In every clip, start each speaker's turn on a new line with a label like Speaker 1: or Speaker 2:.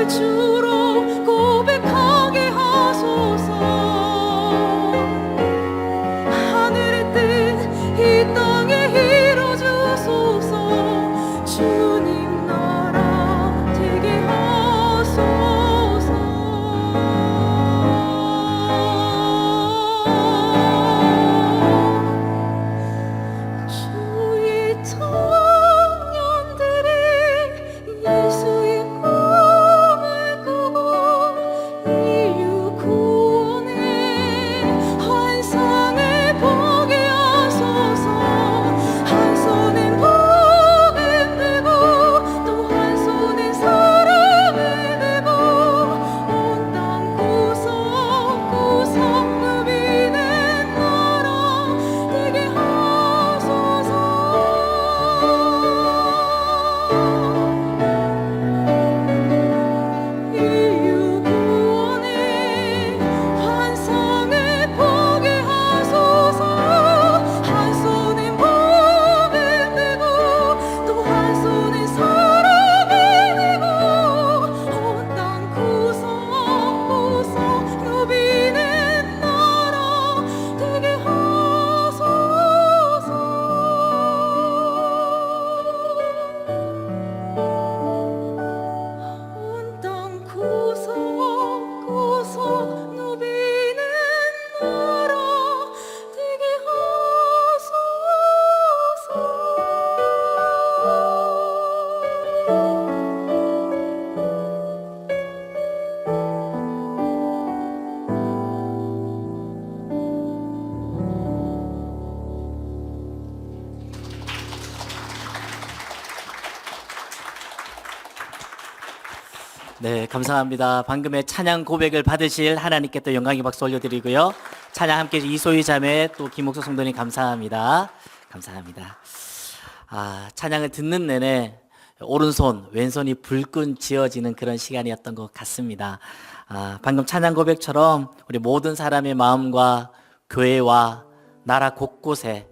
Speaker 1: 주로 고백하게 하소서. 하늘의 뜻 이 땅에 이루어주소서. 주님 나라 되게 하소서. 주의 청년들이 예수의 꿈을 꾸고 인류 구원의 환상을 보게 하소서. 한 손엔 복음 들고 또 한 손엔 사랑을 들고 온 땅 구석구석 누비는 나라 되게 하소서. 인류 구원의 환상을 보게 하소서. 한 손엔 복음 들고 또 한 손엔 사랑을 들고 온 땅 구석구석 누비는 나라 되게 하소서. 온 땅 구석구석 누비는 나라 되게 하소서.
Speaker 2: 네, 감사합니다. 방금의 찬양 고백을 받으실 하나님께 또 영광의 박수 올려드리고요. 찬양 함께 이소희 자매 또 김옥수 성도님 감사합니다. 감사합니다. 찬양을 듣는 내내 오른손, 왼손이 불끈 쥐어지는 그런 시간이었던 것 같습니다. 방금 찬양 고백처럼 우리 모든 사람의 마음과 교회와 나라 곳곳에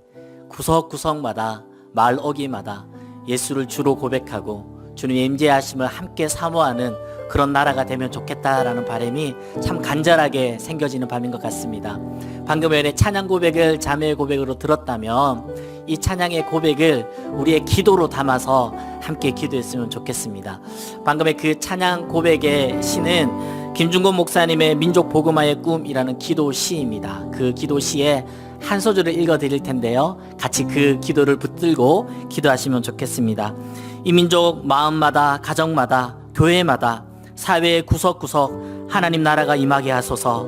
Speaker 2: 구석구석마다 말어기마다 예수를 주로 고백하고 주님의 임재하심을 함께 사모하는 그런 나라가 되면 좋겠다라는 바람이 참 간절하게 생겨지는 밤인 것 같습니다. 방금 전에 찬양 고백을 자매의 고백으로 들었다면 이 찬양의 고백을 우리의 기도로 담아서 함께 기도했으면 좋겠습니다. 방금의 그 찬양 고백의 시는 김중곤 목사님의 민족 복음화의 꿈이라는 기도 시입니다. 그 기도 시에 한 소절을 읽어 드릴 텐데요. 같이 그 기도를 붙들고 기도하시면 좋겠습니다. 이 민족 마음마다, 가정마다, 교회마다, 사회의 구석구석 하나님 나라가 임하게 하소서.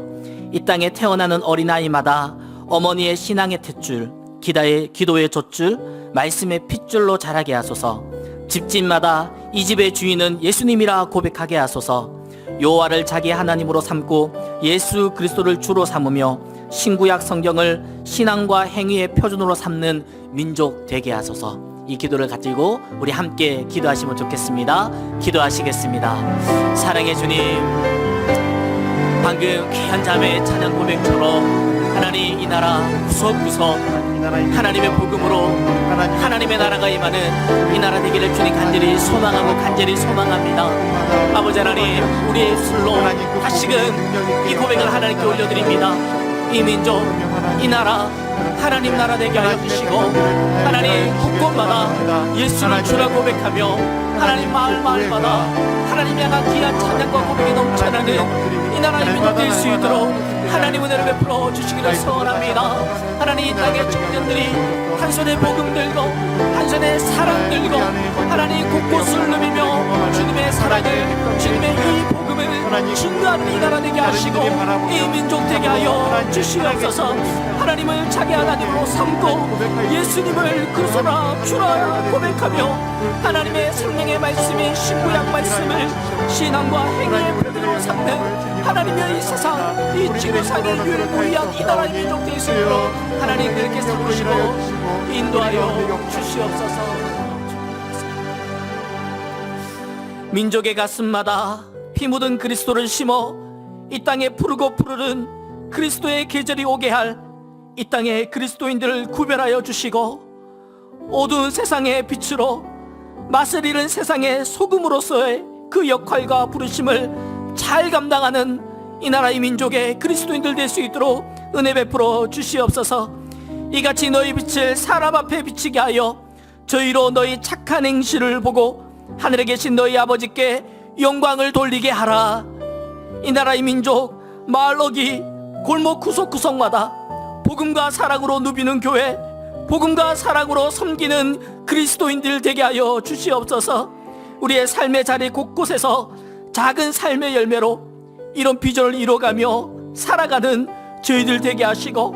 Speaker 2: 이 땅에 태어나는 어린아이마다 어머니의 신앙의 탯줄, 기도의 돛줄, 말씀의 핏줄로 자라게 하소서. 집집마다 이 집의 주인은 예수님이라 고백하게 하소서. 여호와를 자기 하나님으로 삼고 예수 그리스도를 주로 삼으며 신구약 성경을 신앙과 행위의 표준으로 삼는 민족 되게 하소서. 이 기도를 가지고 우리 함께 기도하시면 좋겠습니다. 기도하시겠습니다. 사랑의 주님, 방금 귀한 자매의 찬양 고백처럼 하나님 이 나라 구석구석 하나님의 복음으로 하나님의 나라가 임하는 이 나라 되기를 주님 간절히 소망하고 간절히 소망합니다. 아버지 하나님, 우리의 입술로 다시금 이 고백을 하나님께 올려드립니다. 이 민족, 이 나라 하나님 나라 되게 하여 주시고 하나님 곳곳마다 예수를 주라 고백하며 하나님 마을마다 하나님 향한 귀한 찬양과 고백이 넘쳐나는 이 나라의 민족 될 수 있도록 하나님 은혜를 베풀어 주시기를 소원합니다. 하나님 이 땅의 청년들이 한 손에 복음 들고 한 손에 사랑 들고 하나님 곳곳을 누비며 주님의 사랑을, 주님의 이 복음을 증거하는 이 나라 되게 하시고 이 민족 되게 하여 주시옵소서. 하나님을 자기 하나님으로 삼고 예수님을 그리스도라 주라 고백하며 하나님의 성령의 말씀인 신구약 말씀을 신앙과 행위의 표준으로 삼는 하나님의 이 세상, 이 지구상의 유일무이한 이 나라의 민족 될 수 있도록 하나님 그렇게 삼으시고 인도하여 주시옵소서. 민족의 가슴마다 피 묻은 그리스도를 심어 이 땅에 푸르고 푸르른 그리스도의 계절이 오게 할 이 땅의 그리스도인들을 구별하여 주시고 어두운 세상의 빛으로 맛을 잃은 세상의 소금으로서의
Speaker 3: 그 역할과 부르심을 잘 감당하는 이 나라의 민족의 그리스도인들 될 수 있도록 은혜 베풀어 주시옵소서. 이같이 너희 빛을 사람 앞에 비치게 하여 저희로 너희 착한 행실을 보고 하늘에 계신 너희 아버지께 영광을 돌리게 하라. 이 나라의 민족 마을로기 골목 구석구석마다 복음과 사랑으로 누비는 교회, 복음과 사랑으로 섬기는 그리스도인들 되게 하여 주시옵소서. 우리의 삶의 자리 곳곳에서 작은 삶의 열매로 이런 비전을 이뤄가며 살아가는 저희들 되게 하시고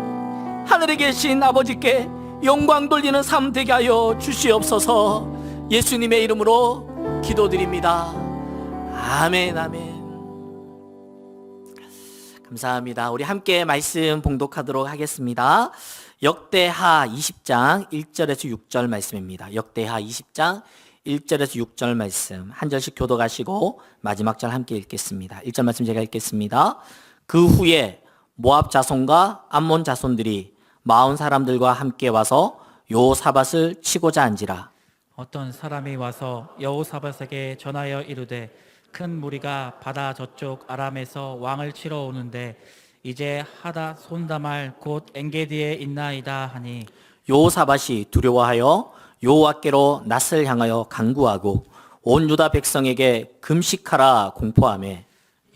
Speaker 3: 하늘에 계신 아버지께 영광 돌리는 삶 되게 하여 주시옵소서. 예수님의 이름으로 기도드립니다. 아멘, 아멘. 감사합니다. 우리 함께 말씀 봉독하도록 하겠습니다. 역대하 20장 1절에서 6절 말씀입니다. 역대하 20장 1절에서 6절 말씀 한 절씩 교독하시고 마지막 절 함께 읽겠습니다. 1절 말씀 제가 읽겠습니다. 그 후에 모압 자손과 암몬 자손들이 마온 사람들과 함께 와서 여호사밧을 치고자 한지라.
Speaker 4: 어떤 사람이 와서 여호사밧에게 전하여 이르되 큰 무리가 바다 저쪽 아람에서 왕을 치러 오는데 이제 하다 손다말 곧 엔게디에 있나이다 하니
Speaker 2: 여호사밧이 두려워하여 여호와께로 낯을 향하여 간구하고 온 유다 백성에게 금식하라 공포하매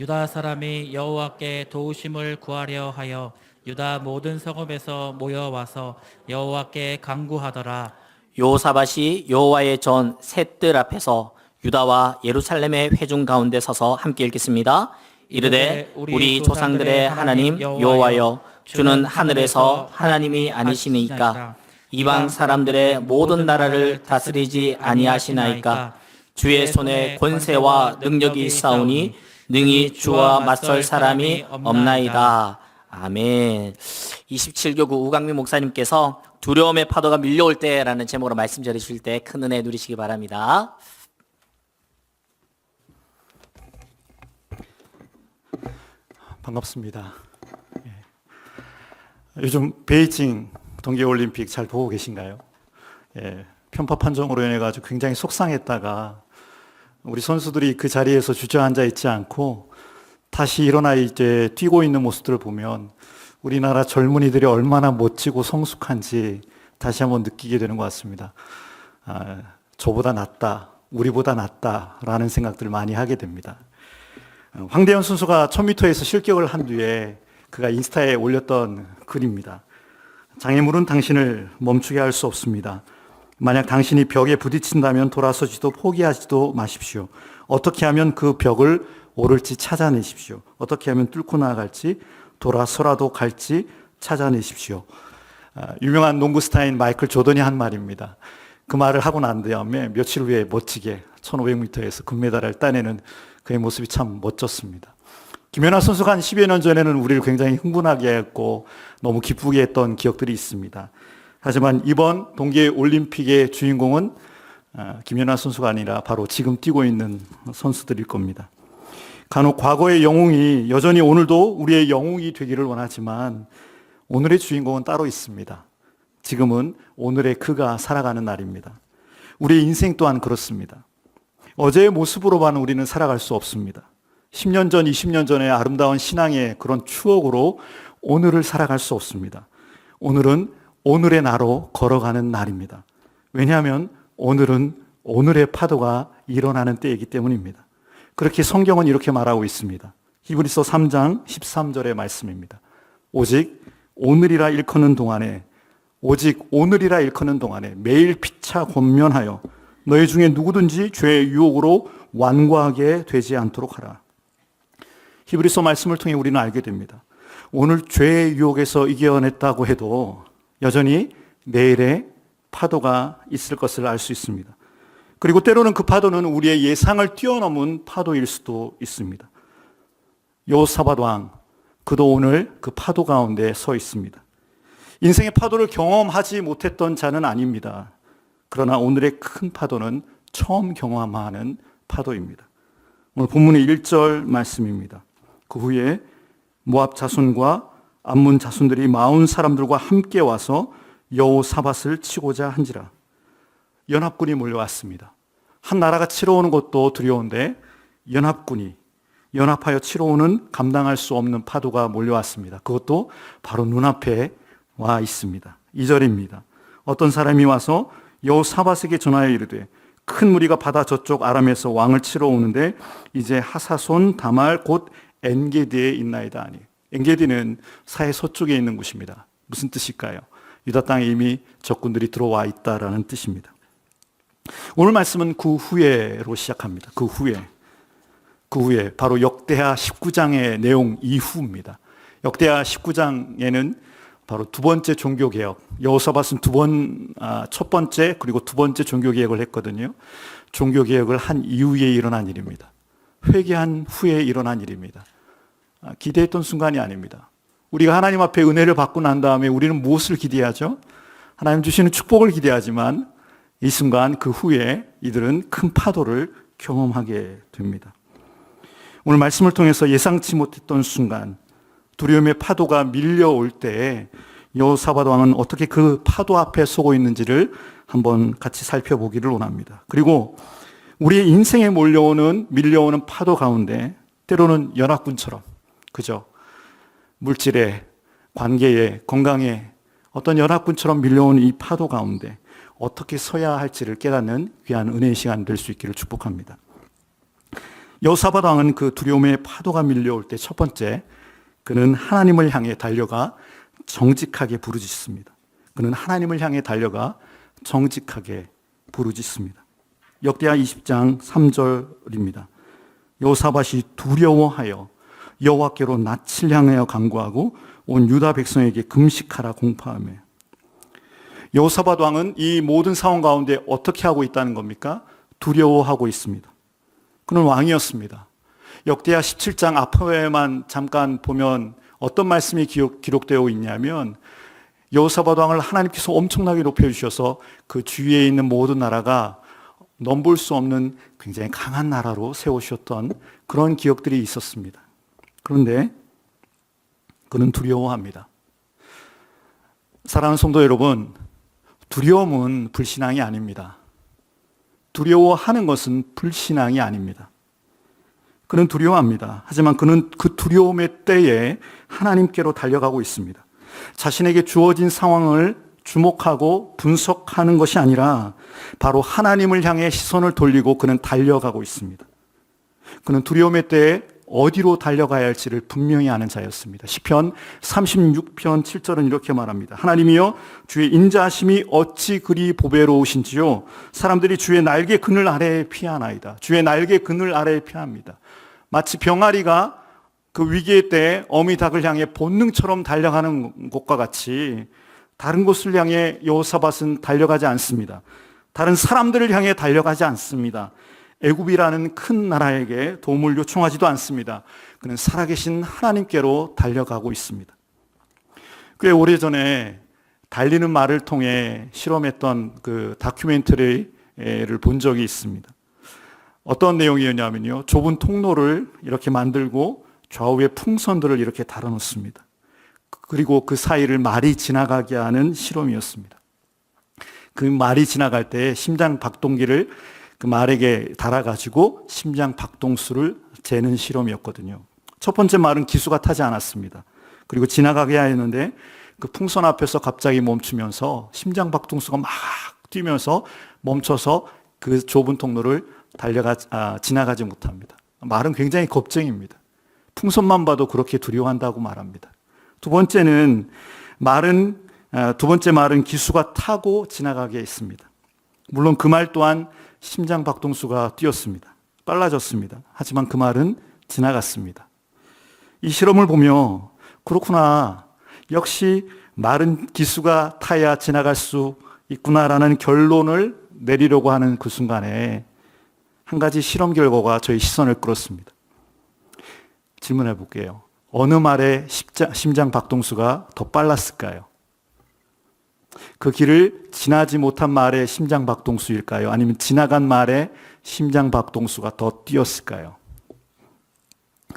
Speaker 4: 유다 사람이 여호와께 도우심을 구하려 하여 유다 모든 성읍에서 모여와서 여호와께 간구하더라.
Speaker 2: 여호사밧이 여호와의 전 셋들 앞에서 유다와 예루살렘의 회중 가운데 서서 함께 읽겠습니다. 이르되 우리 조상들의 하나님 여호와여 주는 하늘에서 하나님이 아니시니까 이방 사람들의 모든 나라를 다스리지 아니하시나이까. 주의 손에 권세와 능력이 있사오니 능히 주와 맞설 사람이 없나이다. 아멘. 27교구 우강민 목사님께서 두려움의 파도가 밀려올 때라는 제목으로 말씀 전해주실 때 큰 은혜 누리시기 바랍니다.
Speaker 5: 반갑습니다. 요즘 베이징 동계올림픽 잘 보고 계신가요? 편파 판정으로 인해 가지고 굉장히 속상했다가 우리 선수들이 그 자리에서 주저앉아 있지 않고 다시 일어나 이제 뛰고 있는 모습들을 보면 우리나라 젊은이들이 얼마나 멋지고 성숙한지 다시 한번 느끼게 되는 것 같습니다. 저보다 낫다, 우리보다 낫다라는 생각들을 많이 하게 됩니다. 황대현 선수가 1000m에서 실격을 한 뒤에 그가 인스타에 올렸던 글입니다. 장애물은 당신을 멈추게 할 수 없습니다. 만약 당신이 벽에 부딪힌다면 돌아서지도 포기하지도 마십시오. 어떻게 하면 그 벽을 오를지 찾아내십시오. 어떻게 하면 뚫고 나아갈지 돌아서라도 갈지 찾아내십시오. 유명한 농구 스타인 마이클 조던이 한 말입니다. 그 말을 하고 난 다음에 며칠 후에 멋지게 1500m에서 금메달을 따내는 그의 모습이 참 멋졌습니다. 김연아 선수가 한 10여 년 전에는 우리를 굉장히 흥분하게 했고 너무 기쁘게 했던 기억들이 있습니다. 하지만 이번 동계올림픽의 주인공은 김연아 선수가 아니라 바로 지금 뛰고 있는 선수들일 겁니다. 간혹 과거의 영웅이 여전히 오늘도 우리의 영웅이 되기를 원하지만 오늘의 주인공은 따로 있습니다. 지금은 오늘의 그가 살아가는 날입니다. 우리의 인생 또한 그렇습니다. 어제의 모습으로만 우리는 살아갈 수 없습니다. 10년 전, 20년 전의 아름다운 신앙의 그런 추억으로 오늘을 살아갈 수 없습니다. 오늘은 오늘의 나로 걸어가는 날입니다. 왜냐하면 오늘은 오늘의 파도가 일어나는 때이기 때문입니다. 그렇게 성경은 이렇게 말하고 있습니다. 히브리서 3장 13절의 말씀입니다. 오직 오늘이라 일컫는 동안에 매일 피차 권면하여 너희 중에 누구든지 죄의 유혹으로 완고하게 되지 않도록 하라. 히브리서 말씀을 통해 우리는 알게 됩니다. 오늘 죄의 유혹에서 이겨냈다고 해도 여전히 내일의 파도가 있을 것을 알 수 있습니다. 그리고 때로는 그 파도는 우리의 예상을 뛰어넘은 파도일 수도 있습니다. 여호사밧 왕, 그도 오늘 그 파도 가운데 서 있습니다. 인생의 파도를 경험하지 못했던 자는 아닙니다. 그러나 오늘의 큰 파도는 처음 경험하는 파도입니다. 오늘 본문의 1절 말씀입니다. 그 후에 모압 자손과 암몬 자손들이 마온 사람들과 함께 와서 여호사밧을 치고자 한지라. 연합군이 몰려왔습니다. 한 나라가 치러 오는 것도 두려운데 연합군이 연합하여 치러 오는 감당할 수 없는 파도가 몰려왔습니다. 그것도 바로 눈앞에 와 있습니다. 2절입니다. 어떤 사람이 와서 여호사밧에게 전하여 이르되 큰 무리가 바다 저쪽 아람에서 왕을 치러 오는데 이제 하사손 다말 곧 엔게디에 있나이다 하니. 엔게디는 사해 서쪽에 있는 곳입니다. 무슨 뜻일까요? 유다 땅에 이미 적군들이 들어와 있다라는 뜻입니다. 오늘 말씀은 그 후에로 시작합니다. 그 후에 바로 역대하 19장의 내용 이후입니다. 역대하 19장에는 바로 두 번째 종교개혁, 여호사밧은 첫 번째 그리고 두 번째 종교개혁을 했거든요. 종교개혁을 한 이후에 일어난 일입니다. 회개한 후에 일어난 일입니다. 기대했던 순간이 아닙니다. 우리가 하나님 앞에 은혜를 받고 난 다음에 우리는 무엇을 기대하죠? 하나님 주시는 축복을 기대하지만 이 순간 그 후에 이들은 큰 파도를 경험하게 됩니다. 오늘 말씀을 통해서 예상치 못했던 순간 두려움의 파도가 밀려올 때 여호사밧 왕은 어떻게 그 파도 앞에 서고 있는지를 한번 같이 살펴보기를 원합니다. 그리고 우리의 인생에 밀려오는 파도 가운데 때로는 연합군처럼, 그죠? 물질에, 관계에, 건강에 어떤 연합군처럼 밀려오는 이 파도 가운데 어떻게 서야 할지를 깨닫는 귀한 은혜의 시간 될 수 있기를 축복합니다. 여호사밧 왕은 그 두려움의 파도가 밀려올 때 첫 번째, 그는 하나님을 향해 달려가 정직하게 부르짖습니다. 그는 하나님을 향해 달려가 정직하게 부르짖습니다. 역대하 20장 3절입니다. 여호사밧이 두려워하여 여호와께로 낯을 향하여 간구하고 온 유다 백성에게 금식하라 공포하며. 여호사밧 왕은 이 모든 상황 가운데 어떻게 하고 있다는 겁니까? 두려워하고 있습니다. 그는 왕이었습니다. 역대하 17장 앞에만 잠깐 보면 어떤 말씀이 기록되어 있냐면 여호사밧 왕을 하나님께서 엄청나게 높여주셔서 그 주위에 있는 모든 나라가 넘볼 수 없는 굉장히 강한 나라로 세우셨던 그런 기억들이 있었습니다. 그런데 그는 두려워합니다. 사랑하는 성도 여러분, 두려움은 불신앙이 아닙니다. 두려워하는 것은 불신앙이 아닙니다. 그는 두려워합니다. 하지만 그는 그 두려움의 때에 하나님께로 달려가고 있습니다. 자신에게 주어진 상황을 주목하고 분석하는 것이 아니라 바로 하나님을 향해 시선을 돌리고 그는 달려가고 있습니다. 그는 두려움의 때에 어디로 달려가야 할지를 분명히 아는 자였습니다. 시편 36편 7절은 이렇게 말합니다. 하나님이여 주의 인자하심이 어찌 그리 보배로우신지요. 사람들이 주의 날개 그늘 아래에 피하나이다. 주의 날개 그늘 아래에 피합니다. 마치 병아리가 그 위기의 때에 어미 닭을 향해 본능처럼 달려가는 것과 같이 다른 곳을 향해 여호사밧은 달려가지 않습니다. 다른 사람들을 향해 달려가지 않습니다. 애굽이라는 큰 나라에게 도움을 요청하지도 않습니다. 그는 살아계신 하나님께로 달려가고 있습니다. 꽤 오래전에 달리는 말을 통해 실험했던 그 다큐멘터리를 본 적이 있습니다. 어떤 내용이었냐면요, 좁은 통로를 이렇게 만들고 좌우에 풍선들을 이렇게 달아놓습니다. 그리고 그 사이를 말이 지나가게 하는 실험이었습니다. 그 말이 지나갈 때 심장 박동기를 그 말에게 달아가지고 심장 박동수를 재는 실험이었거든요. 첫 번째 말은 기수가 타지 않았습니다. 그리고 지나가게 했는데 그 풍선 앞에서 갑자기 멈추면서 심장 박동수가 막 뛰면서 멈춰서 그 좁은 통로를 지나가지 못합니다. 말은 굉장히 겁쟁입니다. 풍선만 봐도 그렇게 두려워한다고 말합니다. 두 번째 말은 기수가 타고 지나가게 했습니다. 물론 그 말 또한 심장 박동수가 뛰었습니다. 빨라졌습니다. 하지만 그 말은 지나갔습니다. 이 실험을 보며 그렇구나, 역시 말은 기수가 타야 지나갈 수 있구나라는 결론을 내리려고 하는 그 순간에 한 가지 실험 결과가 저희 시선을 끌었습니다. 질문해 볼게요. 어느 말에 심장 박동수가 더 빨랐을까요? 그 길을 지나지 못한 말의 심장 박동수일까요? 아니면 지나간 말의 심장 박동수가 더 뛰었을까요?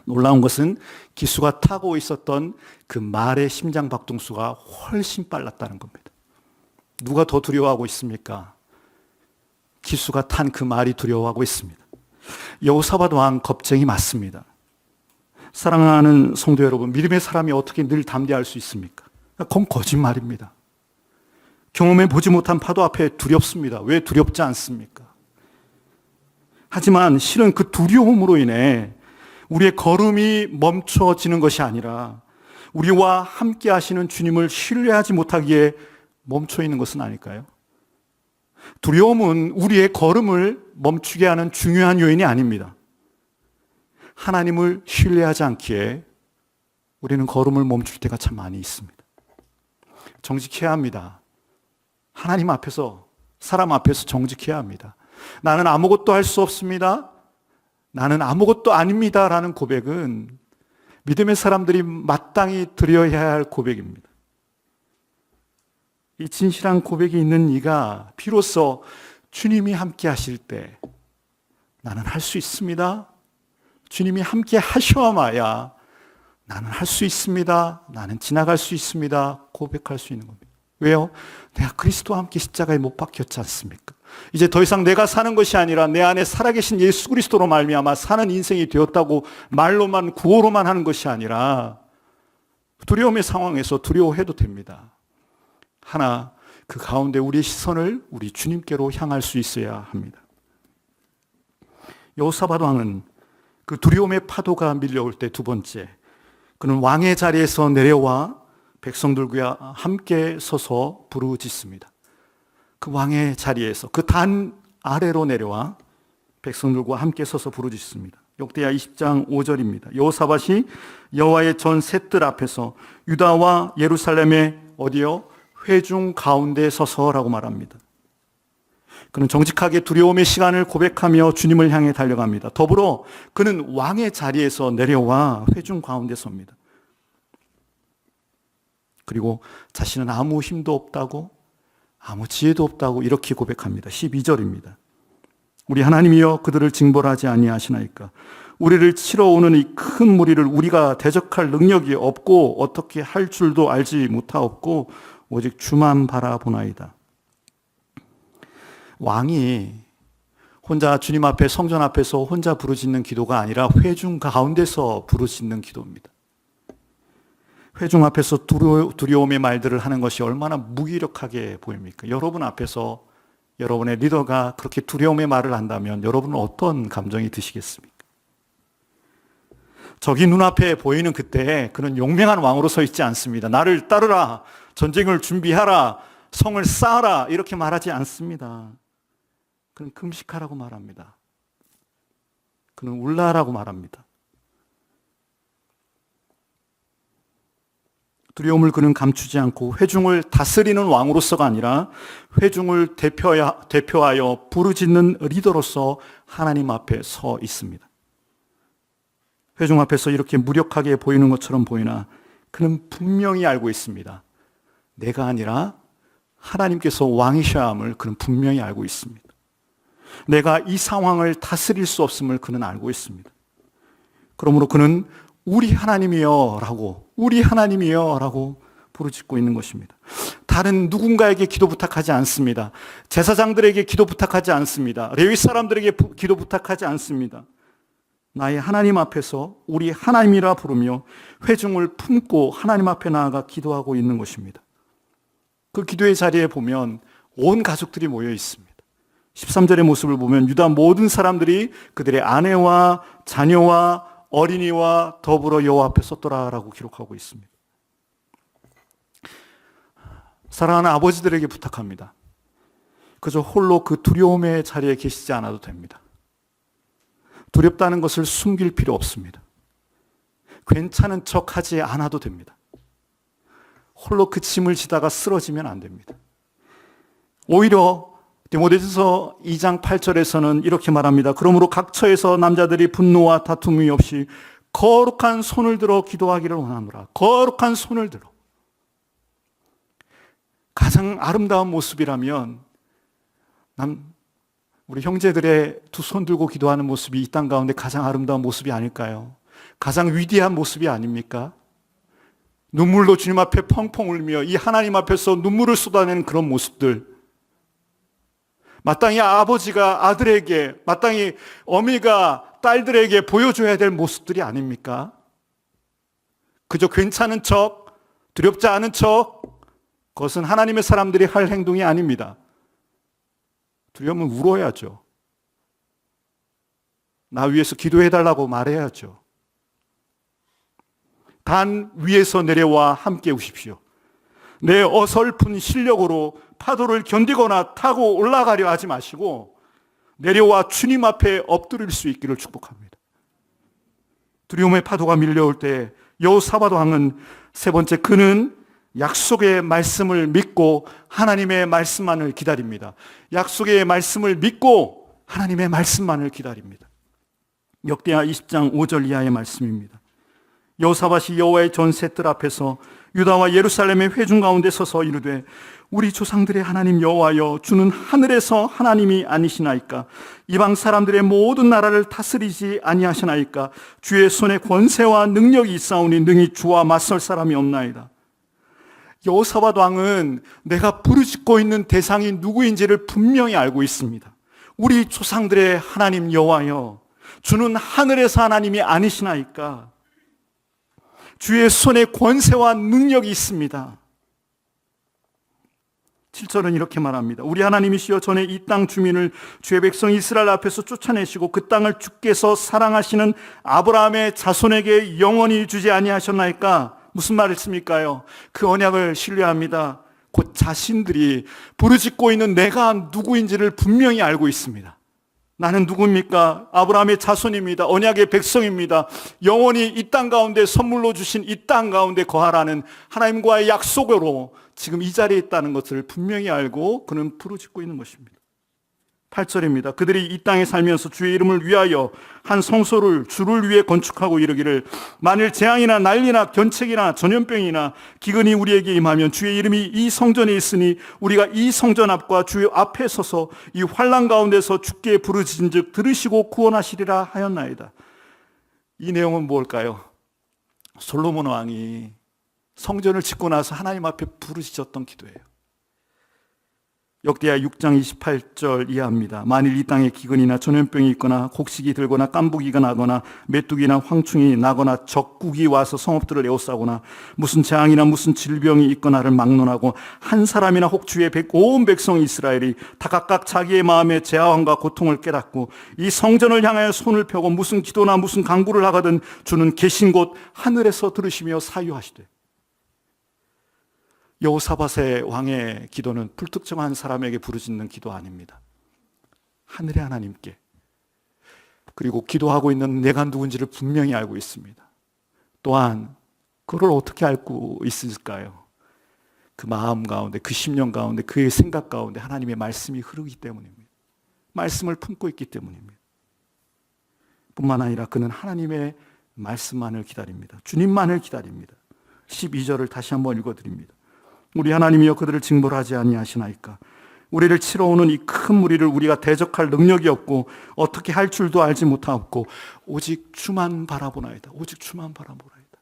Speaker 5: 놀라운 것은 기수가 타고 있었던 그 말의 심장 박동수가 훨씬 빨랐다는 겁니다. 누가 더 두려워하고 있습니까? 기수가 탄 그 말이 두려워하고 있습니다. 여호사밧 왕 겁쟁이 맞습니다. 사랑하는 성도 여러분, 믿음의 사람이 어떻게 늘 담대할 수 있습니까? 그건 거짓말입니다. 경험해 보지 못한 파도 앞에 두렵습니다. 왜 두렵지 않습니까? 하지만 실은 그 두려움으로 인해 우리의 걸음이 멈춰지는 것이 아니라 우리와 함께 하시는 주님을 신뢰하지 못하기에 멈춰 있는 것은 아닐까요? 두려움은 우리의 걸음을 멈추게 하는 중요한 요인이 아닙니다. 하나님을 신뢰하지 않기에 우리는 걸음을 멈출 때가 참 많이 있습니다. 정직해야 합니다. 하나님 앞에서, 사람 앞에서 정직해야 합니다. 나는 아무것도 할 수 없습니다. 나는 아무것도 아닙니다. 라는 고백은 믿음의 사람들이 마땅히 드려야 할 고백입니다. 이 진실한 고백이 있는 이가 비로소 주님이 함께 하실 때 나는 할 수 있습니다. 주님이 함께 하셔야만 나는 할 수 있습니다. 나는 지나갈 수 있습니다. 고백할 수 있는 겁니다. 왜요? 내가 그리스도와 함께 십자가에 못 박혔지 않습니까? 이제 더 이상 내가 사는 것이 아니라 내 안에 살아계신 예수 그리스도로 말미암아 사는 인생이 되었다고 말로만 구호로만 하는 것이 아니라 두려움의 상황에서 두려워해도 됩니다. 하나, 그 가운데 우리의 시선을 우리 주님께로 향할 수 있어야 합니다. 여호사밧 왕은 그 두려움의 파도가 밀려올 때 두 번째, 그는 왕의 자리에서 내려와 백성들과 함께 서서 부르짖습니다. 그 왕의 자리에서 그 단 아래로 내려와 백성들과 함께 서서 부르짖습니다. 역대하 20장 5절입니다. 여호사밧이 여호와의 전 셋들 앞에서 유다와 예루살렘의 어디요? 회중 가운데 서서라고 말합니다. 그는 정직하게 두려움의 시간을 고백하며 주님을 향해 달려갑니다. 더불어 그는 왕의 자리에서 내려와 회중 가운데 섭니다. 그리고 자신은 아무 힘도 없다고, 아무 지혜도 없다고 이렇게 고백합니다. 12절입니다. 우리 하나님이여 그들을 징벌하지 아니하시나이까? 우리를 치러 오는 이 큰 무리를 우리가 대적할 능력이 없고 어떻게 할 줄도 알지 못하옵고 오직 주만 바라보나이다. 왕이 혼자 주님 앞에, 성전 앞에서 혼자 부르짖는 기도가 아니라 회중 가운데서 부르짖는 기도입니다. 회중 앞에서 두려움의 말들을 하는 것이 얼마나 무기력하게 보입니까? 여러분 앞에서 여러분의 리더가 그렇게 두려움의 말을 한다면 여러분은 어떤 감정이 드시겠습니까? 적이 눈앞에 보이는 그때 그는 용맹한 왕으로 서 있지 않습니다. 나를 따르라, 전쟁을 준비하라, 성을 쌓아라 이렇게 말하지 않습니다. 그는 금식하라고 말합니다. 그는 울라라고 말합니다. 두려움을 그는 감추지 않고 회중을 다스리는 왕으로서가 아니라 회중을 대표하여 부르짖는 리더로서 하나님 앞에 서 있습니다. 회중 앞에서 이렇게 무력하게 보이는 것처럼 보이나 그는 분명히 알고 있습니다. 내가 아니라 하나님께서 왕이셔야 함을 그는 분명히 알고 있습니다. 내가 이 상황을 다스릴 수 없음을 그는 알고 있습니다. 그러므로 그는 우리 하나님이여 라고, 우리 하나님이여 라고 부르짖고 있는 것입니다. 다른 누군가에게 기도 부탁하지 않습니다. 제사장들에게 기도 부탁하지 않습니다. 레위 사람들에게 기도 부탁하지 않습니다. 나의 하나님 앞에서 우리 하나님이라 부르며 회중을 품고 하나님 앞에 나아가 기도하고 있는 것입니다. 그 기도의 자리에 보면 온 가족들이 모여 있습니다. 13절의 모습을 보면 유다 모든 사람들이 그들의 아내와 자녀와 어린이와 더불어 여호와 앞에 섰더라라고 기록하고 있습니다. 사랑하는 아버지들에게 부탁합니다. 그저 홀로 그 두려움의 자리에 계시지 않아도 됩니다. 두렵다는 것을 숨길 필요 없습니다. 괜찮은 척하지 않아도 됩니다. 홀로 그 짐을 지다가 쓰러지면 안 됩니다. 오히려 디모데전서 2장 8절에서는 이렇게 말합니다. 그러므로 각 처에서 남자들이 분노와 다툼이 없이 거룩한 손을 들어 기도하기를 원하노라. 거룩한 손을 들어. 가장 아름다운 모습이라면 우리 형제들의 두 손 들고 기도하는 모습이 이 땅 가운데 가장 아름다운 모습이 아닐까요? 가장 위대한 모습이 아닙니까? 눈물로 주님 앞에 펑펑 울며 이 하나님 앞에서 눈물을 쏟아내는 그런 모습들, 마땅히 아버지가 아들에게, 마땅히 어미가 딸들에게 보여줘야 될 모습들이 아닙니까? 그저 괜찮은 척, 두렵지 않은 척, 그것은 하나님의 사람들이 할 행동이 아닙니다. 두려우면 울어야죠. 나 위해서 기도해달라고 말해야죠. 단 위에서 내려와 함께 우십시오. 내 어설픈 실력으로 파도를 견디거나 타고 올라가려 하지 마시고 내려와 주님 앞에 엎드릴 수 있기를 축복합니다. 두려움의 파도가 밀려올 때 여호사밧 왕은 세 번째, 그는 약속의 말씀을 믿고 하나님의 말씀만을 기다립니다. 약속의 말씀을 믿고 하나님의 말씀만을 기다립니다. 역대하 20장 5절 이하의 말씀입니다. 여호사밧이 여호와의 전세 뜰 앞에서 유다와 예루살렘의 회중 가운데 서서 이르되 우리 조상들의 하나님 여호와여, 주는 하늘에서 하나님이 아니시나이까? 이방 사람들의 모든 나라를 다스리지 아니하시나이까? 주의 손에 권세와 능력이 있사오니 능히 주와 맞설 사람이 없나이다. 여호사밧 왕은 내가 부르짖고 있는 대상이 누구인지를 분명히 알고 있습니다. 우리 조상들의 하나님 여호와여, 주는 하늘에서 하나님이 아니시나이까? 주의 손에 권세와 능력이 있습니다. 7절은 이렇게 말합니다. 우리 하나님이시여, 전에 이 땅 주민을 주의 백성 이스라엘 앞에서 쫓아내시고 그 땅을 주께서 사랑하시는 아브라함의 자손에게 영원히 주지 아니하셨나이까? 무슨 말씀일까요? 그 언약을 신뢰합니다. 곧 자신들이 부르짖고 있는 내가 누구인지를 분명히 알고 있습니다. 나는 누굽니까? 아브라함의 자손입니다. 언약의 백성입니다. 영원히 이 땅 가운데 선물로 주신 이 땅 가운데 거하라는 하나님과의 약속으로 지금 이 자리에 있다는 것을 분명히 알고 그는 부르짖고 있는 것입니다. 8절입니다. 그들이 이 땅에 살면서 주의 이름을 위하여 한 성소를 주를 위해 건축하고 이르기를 만일 재앙이나 난리나 견책이나 전염병이나 기근이 우리에게 임하면 주의 이름이 이 성전에 있으니 우리가 이 성전 앞과 주의 앞에 서서 이 환난 가운데서 주께 부르짖은즉 들으시고 구원하시리라 하였나이다. 이 내용은 뭘까요? 솔로몬 왕이 성전을 짓고 나서 하나님 앞에 부르짖었던 기도예요. 역대하 6장 28절 이하입니다. 만일 이 땅에 기근이나 전염병이 있거나 곡식이 들거나 깐부기가 나거나 메뚜기나 황충이 나거나 적국이 와서 성읍들을 에워싸거나 무슨 재앙이나 무슨 질병이 있거나를 막론하고 한 사람이나 혹 주의 온 백성 이스라엘이 다 각각 자기의 마음의 제한과 고통을 깨닫고 이 성전을 향하여 손을 펴고 무슨 기도나 무슨 간구를 하거든 주는 계신 곳 하늘에서 들으시며 사유하시되. 여호사밧의 왕의 기도는 불특정한 사람에게 부르짖는 기도 아닙니다. 하늘의 하나님께, 그리고 기도하고 있는 내가 누군지를 분명히 알고 있습니다. 또한 그걸 어떻게 알고 있을까요? 그 마음 가운데, 그 심령 가운데, 그의 생각 가운데 하나님의 말씀이 흐르기 때문입니다. 말씀을 품고 있기 때문입니다. 뿐만 아니라 그는 하나님의 말씀만을 기다립니다. 주님만을 기다립니다. 12절을 다시 한번 읽어드립니다. 우리 하나님이여, 그들을 징벌하지 아니하시나이까? 우리를 치러 오는 이 큰 무리를 우리가 대적할 능력이 없고 어떻게 할 줄도 알지 못하고 오직 주만 바라보나이다. 오직 주만 바라보나이다.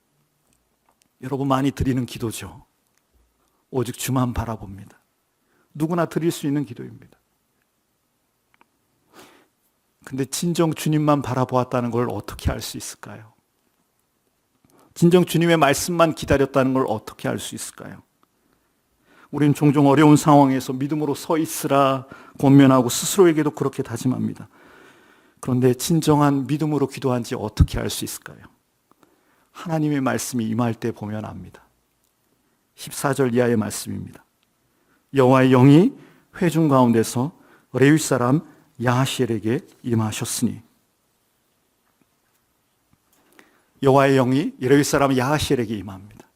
Speaker 5: 여러분 많이 드리는 기도죠. 오직 주만 바라봅니다. 누구나 드릴 수 있는 기도입니다. 근데 진정 주님만 바라보았다는 걸 어떻게 알 수 있을까요? 진정 주님의 말씀만 기다렸다는 걸 어떻게 알 수 있을까요? 우리는 종종 어려운 상황에서 믿음으로 서 있으라 권면하고 스스로에게도 그렇게 다짐합니다. 그런데 진정한 믿음으로 기도한지 어떻게 알 수 있을까요? 하나님의 말씀이 임할 때 보면 압니다. 14절 이하의 말씀입니다. 여호와의 영이 회중 가운데서 레위 사람 야하시엘에게 임하셨으니. 여호와의 영이 레위 사람 야하시엘에게 임합니다.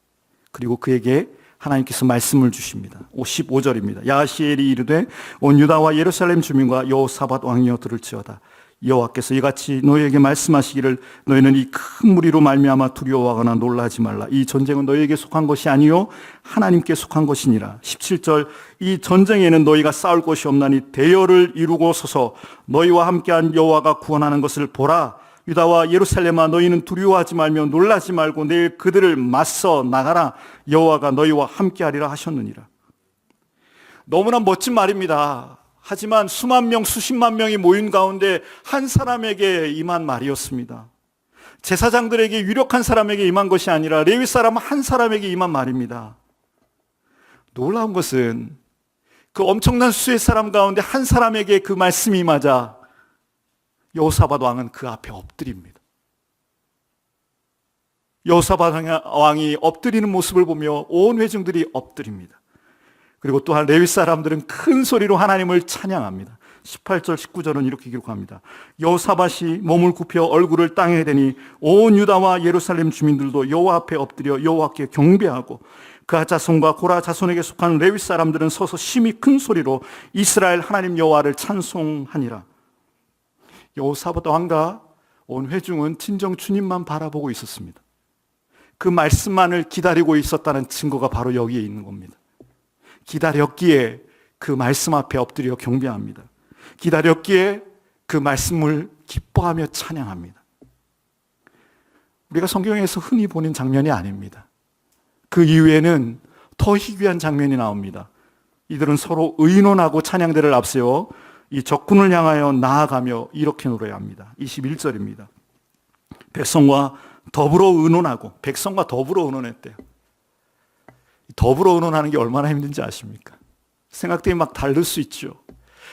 Speaker 5: 그리고 그에게 하나님께서 말씀을 주십니다. 15절입니다. 야하시엘이 이르되 온 유다와 예루살렘 주민과 여호사밧 왕이여 들을지어다. 여호와께서 이같이 너희에게 말씀하시기를 너희는 이 큰 무리로 말미암아 두려워하거나 놀라지 말라. 이 전쟁은 너희에게 속한 것이 아니요 하나님께 속한 것이니라. 17절 이 전쟁에는 너희가 싸울 것이 없나니 대열을 이루고 서서 너희와 함께한 여호와가 구원하는 것을 보라. 유다와 예루살렘아, 너희는 두려워하지 말며 놀라지 말고 내일 그들을 맞서 나가라. 여호와가 너희와 함께하리라 하셨느니라. 너무나 멋진 말입니다. 하지만 수만 명, 수십만 명이 모인 가운데 한 사람에게 임한 말이었습니다. 제사장들에게 유력한 사람에게 임한 것이 아니라 레위 사람 한 사람에게 임한 말입니다. 놀라운 것은 그 엄청난 수의 사람 가운데 한 사람에게 그 말씀이 임하자 여호사밧 왕은 그 앞에 엎드립니다. 여호사밧 왕이 엎드리는 모습을 보며 온 회중들이 엎드립니다. 그리고 또한 레위 사람들은 큰 소리로 하나님을 찬양합니다. 18절 19절은 이렇게 기록합니다. 여호사밧이 몸을 굽혀 얼굴을 땅에 대니 온 유다와 예루살렘 주민들도 여호와 앞에 엎드려 여호와께 경배하고 그하 자손과 고라 자손에게 속한 레위 사람들은 서서 심히 큰 소리로 이스라엘 하나님 여호와를 찬송하니라. 여호사밧 왕과 온 회중은 진정 주님만 바라보고 있었습니다. 그 말씀만을 기다리고 있었다는 증거가 바로 여기에 있는 겁니다. 기다렸기에 그 말씀 앞에 엎드려 경배합니다. 기다렸기에 그 말씀을 기뻐하며 찬양합니다. 우리가 성경에서 흔히 보는 장면이 아닙니다. 그 이후에는 더 희귀한 장면이 나옵니다. 이들은 서로 의논하고 찬양대를 앞세워 이 적군을 향하여 나아가며 이렇게 노래합니다. 21절입니다. 백성과 더불어 의논했대요. 더불어 의논하는 게 얼마나 힘든지 아십니까? 생각들이 막 다를 수 있죠.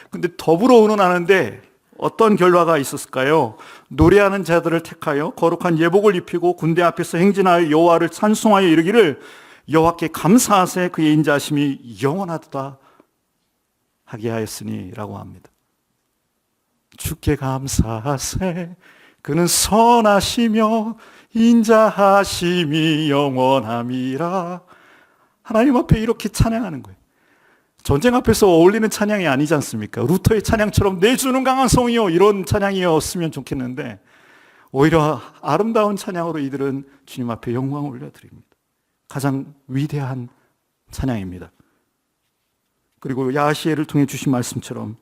Speaker 5: 근데 더불어 의논하는데 어떤 결과가 있었을까요? 노래하는 자들을 택하여 거룩한 예복을 입히고 군대 앞에서 행진하여 여호와를 찬송하여 이르기를 여호와께 감사하세 그의 인자하심이 영원하도다 하게 하였으니 라고 합니다. 주께 감사하세 그는 선하시며 인자하심이 영원함이라. 하나님 앞에 이렇게 찬양하는 거예요. 전쟁 앞에서 어울리는 찬양이 아니지 않습니까? 루터의 찬양처럼 내 주는 강한 성이요 이런 찬양이었으면 좋겠는데 오히려 아름다운 찬양으로 이들은 주님 앞에 영광을 올려드립니다. 가장 위대한 찬양입니다. 그리고 야시엘을 통해 주신 말씀처럼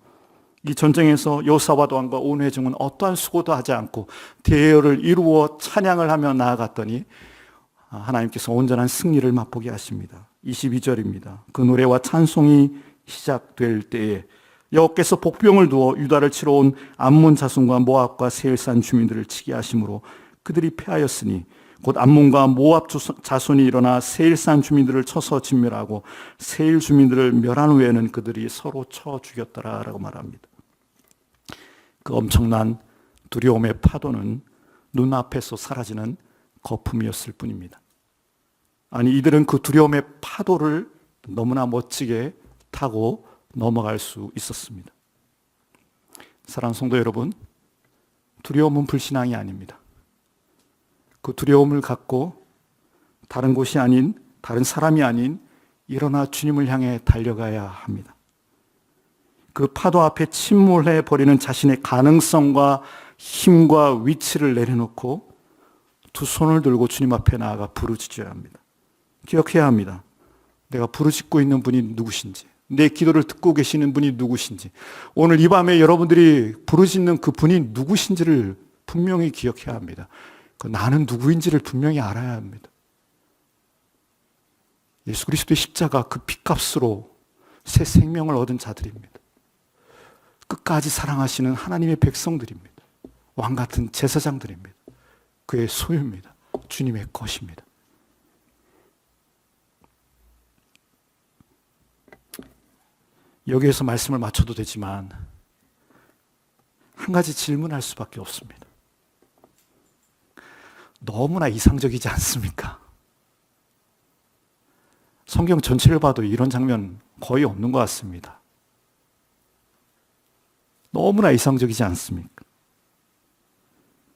Speaker 5: 이 전쟁에서 여호사밧 왕과 온 회중은 어떠한 수고도 하지 않고 대열을 이루어 찬양을 하며 나아갔더니 하나님께서 온전한 승리를 맛보게 하십니다. 22절입니다. 그 노래와 찬송이 시작될 때에 여호와께서 복병을 두어 유다를 치러 온 암몬 자손과 모압과 세일산 주민들을 치게 하심으로 그들이 패하였으니 곧 암몬과 모압 자손이 일어나 세일산 주민들을 쳐서 진멸하고 세일 주민들을 멸한 후에는 그들이 서로 쳐 죽였더라라고 말합니다. 그 엄청난 두려움의 파도는 눈앞에서 사라지는 거품이었을 뿐입니다. 아니 이들은 그 두려움의 파도를 너무나 멋지게 타고 넘어갈 수 있었습니다. 사랑하는 성도 여러분, 두려움은 불신앙이 아닙니다. 그 두려움을 갖고 다른 곳이 아닌 다른 사람이 아닌 일어나 주님을 향해 달려가야 합니다. 그 파도 앞에 침몰해 버리는 자신의 가능성과 힘과 위치를 내려놓고 두 손을 들고 주님 앞에 나아가 부르짖어야 합니다. 기억해야 합니다. 내가 부르짖고 있는 분이 누구신지, 내 기도를 듣고 계시는 분이 누구신지, 오늘 이 밤에 여러분들이 부르짖는 그 분이 누구신지를 분명히 기억해야 합니다. 나는 누구인지를 분명히 알아야 합니다. 예수 그리스도의 십자가 그 핏값으로 새 생명을 얻은 자들입니다. 끝까지 사랑하시는 하나님의 백성들입니다. 왕 같은 제사장들입니다. 그의 소유입니다. 주님의 것입니다. 여기에서 말씀을 마쳐도 되지만 한 가지 질문할 수밖에 없습니다. 너무나 이상적이지 않습니까? 성경 전체를 봐도 이런 장면 거의 없는 것 같습니다. 너무나 이상적이지 않습니까?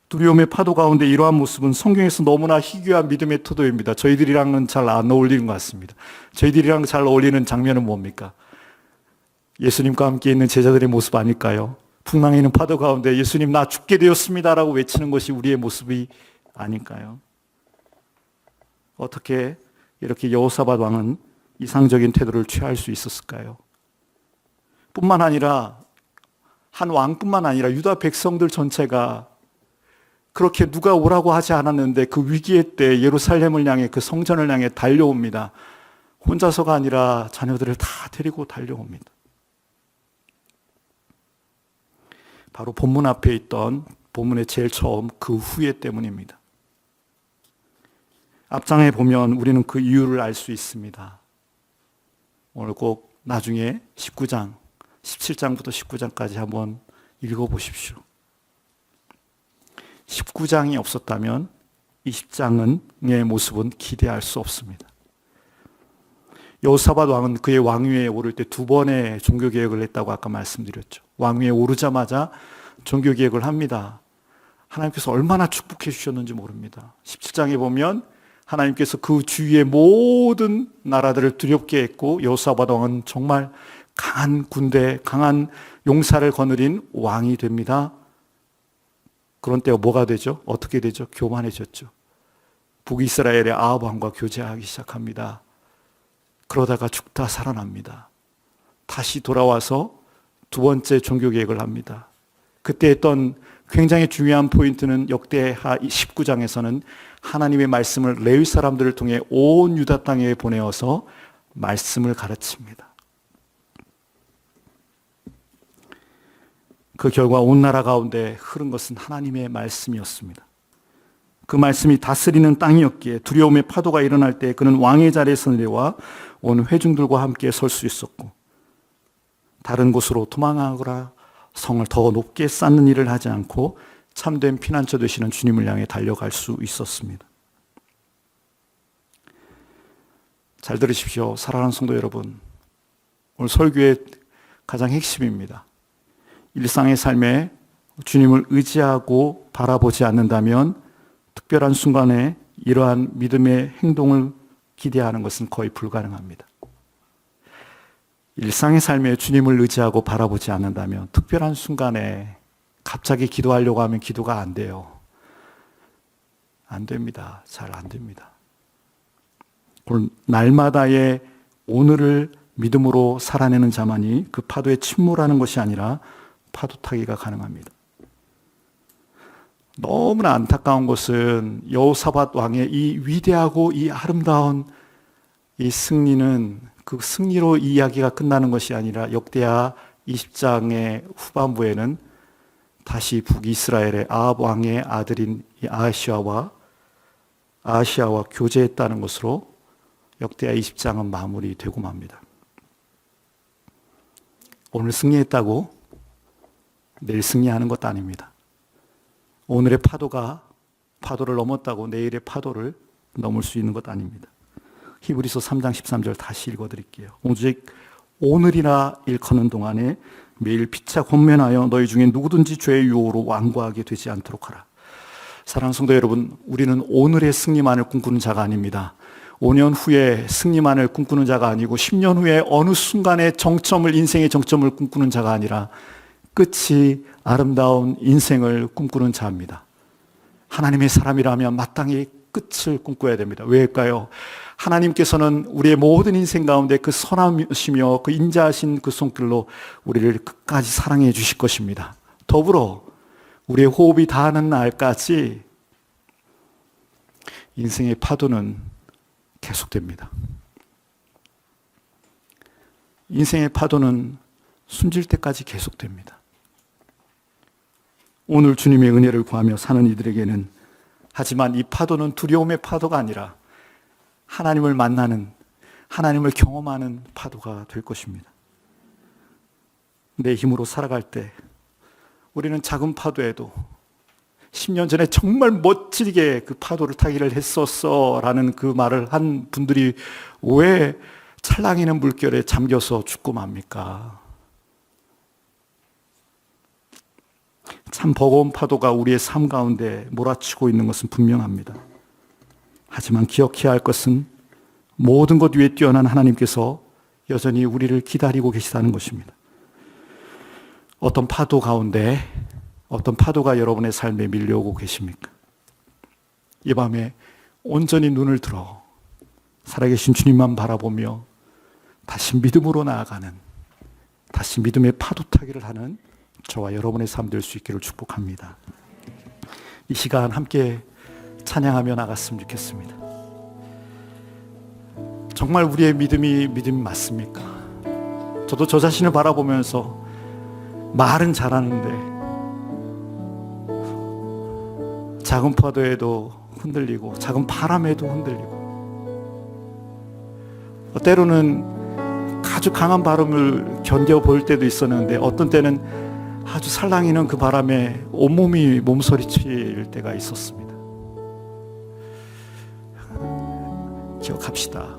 Speaker 5: 두려움의 파도 가운데 이러한 모습은 성경에서 너무나 희귀한 믿음의 태도입니다. 저희들이랑은 잘 안 어울리는 것 같습니다. 저희들이랑 잘 어울리는 장면은 뭡니까? 예수님과 함께 있는 제자들의 모습 아닐까요? 풍랑이는 파도 가운데 예수님 나 죽게 되었습니다라고 외치는 것이 우리의 모습이 아닐까요? 어떻게 이렇게 여호사밧 왕은 이상적인 태도를 취할 수 있었을까요? 뿐만 아니라 한 왕뿐만 아니라 유다 백성들 전체가 그렇게 누가 오라고 하지 않았는데 그 위기의 때 예루살렘을 향해 그 성전을 향해 달려옵니다. 혼자서가 아니라 자녀들을 다 데리고 달려옵니다. 바로 본문 앞에 있던 본문의 제일 처음 그 후에 때문입니다. 앞장에 보면 우리는 그 이유를 알 수 있습니다. 오늘 꼭 나중에 19장, 17장부터 19장까지 한번 읽어보십시오. 19장이 없었다면 20장의 모습은 기대할 수 없습니다. 여호사밧 왕은 그의 왕위에 오를 때 두 번의 종교개혁을 했다고 아까 말씀드렸죠. 왕위에 오르자마자 종교개혁을 합니다. 하나님께서 얼마나 축복해 주셨는지 모릅니다. 17장에 보면 하나님께서 그 주위의 모든 나라들을 두렵게 했고 여호사밧 왕은 정말 강한 군대, 강한 용사를 거느린 왕이 됩니다. 그런 때가 뭐가 되죠? 어떻게 되죠? 교만해졌죠. 북이스라엘의 아합 왕과 교제하기 시작합니다. 그러다가 죽다 살아납니다. 다시 돌아와서 두 번째 종교개혁을 합니다. 그때 했던 굉장히 중요한 포인트는 역대하 19장에서는 하나님의 말씀을 레위 사람들을 통해 온 유다 땅에 보내어서 말씀을 가르칩니다. 그 결과 온 나라 가운데 흐른 것은 하나님의 말씀이었습니다. 그 말씀이 다스리는 땅이었기에 두려움의 파도가 일어날 때 그는 왕의 자리에서 내려와 온 회중들과 함께 설 수 있었고 다른 곳으로 도망하거나 성을 더 높게 쌓는 일을 하지 않고 참된 피난처 되시는 주님을 향해 달려갈 수 있었습니다. 잘 들으십시오. 사랑하는 성도 여러분, 오늘 설교의 가장 핵심입니다. 일상의 삶에 주님을 의지하고 바라보지 않는다면 특별한 순간에 이러한 믿음의 행동을 기대하는 것은 거의 불가능합니다. 일상의 삶에 주님을 의지하고 바라보지 않는다면 특별한 순간에 갑자기 기도하려고 하면 기도가 안 돼요. 안 됩니다. 잘 안 됩니다. 오늘 날마다의 오늘을 믿음으로 살아내는 자만이 그 파도에 침몰하는 것이 아니라 파도 타기가 가능합니다. 너무나 안타까운 것은 여호사밧 왕의 이 위대하고 이 아름다운 이 승리는 그 승리로 이 이야기가 끝나는 것이 아니라 역대하 20장의 후반부에는 다시 북이스라엘의 아합 왕의 아들인 아하시아와 교제했다는 것으로 역대하 20장은 마무리되고 맙니다. 오늘 승리했다고 내일 승리하는 것도 아닙니다. 오늘의 파도를 넘었다고 내일의 파도를 넘을 수 있는 것 아닙니다. 히브리서 3장 13절 다시 읽어드릴게요. 오직 오늘이나 일컫는 동안에 매일 피차 권면하여 너희 중에 누구든지 죄의 유혹으로 완고하게 되지 않도록 하라. 사랑하는 성도 여러분, 우리는 오늘의 승리만을 꿈꾸는 자가 아닙니다. 5년 후에 승리만을 꿈꾸는 자가 아니고 10년 후에 어느 순간의 인생의 정점을 꿈꾸는 자가 아니라 끝이 아름다운 인생을 꿈꾸는 자입니다. 하나님의 사람이라면 마땅히 끝을 꿈꿔야 됩니다. 왜일까요? 하나님께서는 우리의 모든 인생 가운데 그 선하시며 그 인자하신 그 손길로 우리를 끝까지 사랑해 주실 것입니다. 더불어 우리의 호흡이 닿는 날까지 인생의 파도는 계속됩니다. 인생의 파도는 숨질 때까지 계속됩니다. 오늘 주님의 은혜를 구하며 사는 이들에게는 하지만 이 파도는 두려움의 파도가 아니라 하나님을 만나는, 하나님을 경험하는 파도가 될 것입니다. 내 힘으로 살아갈 때 우리는 작은 파도에도 10년 전에 정말 멋지게 그 파도를 타기를 했었어 라는 그 말을 한 분들이 왜 찰랑이는 물결에 잠겨서 죽고 맙니까? 참 버거운 파도가 우리의 삶 가운데 몰아치고 있는 것은 분명합니다. 하지만 기억해야 할 것은 모든 것 위에 뛰어난 하나님께서 여전히 우리를 기다리고 계시다는 것입니다. 어떤 파도 가운데 어떤 파도가 여러분의 삶에 밀려오고 계십니까? 이 밤에 온전히 눈을 들어 살아계신 주님만 바라보며 다시 믿음으로 나아가는, 다시 믿음의 파도 타기를 하는 저와 여러분의 삶 될 수 있기를 축복합니다. 이 시간 함께 찬양하며 나갔으면 좋겠습니다. 정말 우리의 믿음이 맞습니까? 저도 저 자신을 바라보면서 말은 잘하는데 작은 파도에도 흔들리고 작은 바람에도 흔들리고 때로는 아주 강한 바람을 견뎌볼 때도 있었는데 어떤 때는 아주 살랑이는 그 바람에 온몸이 몸서리칠 때가 있었습니다. 기억합시다.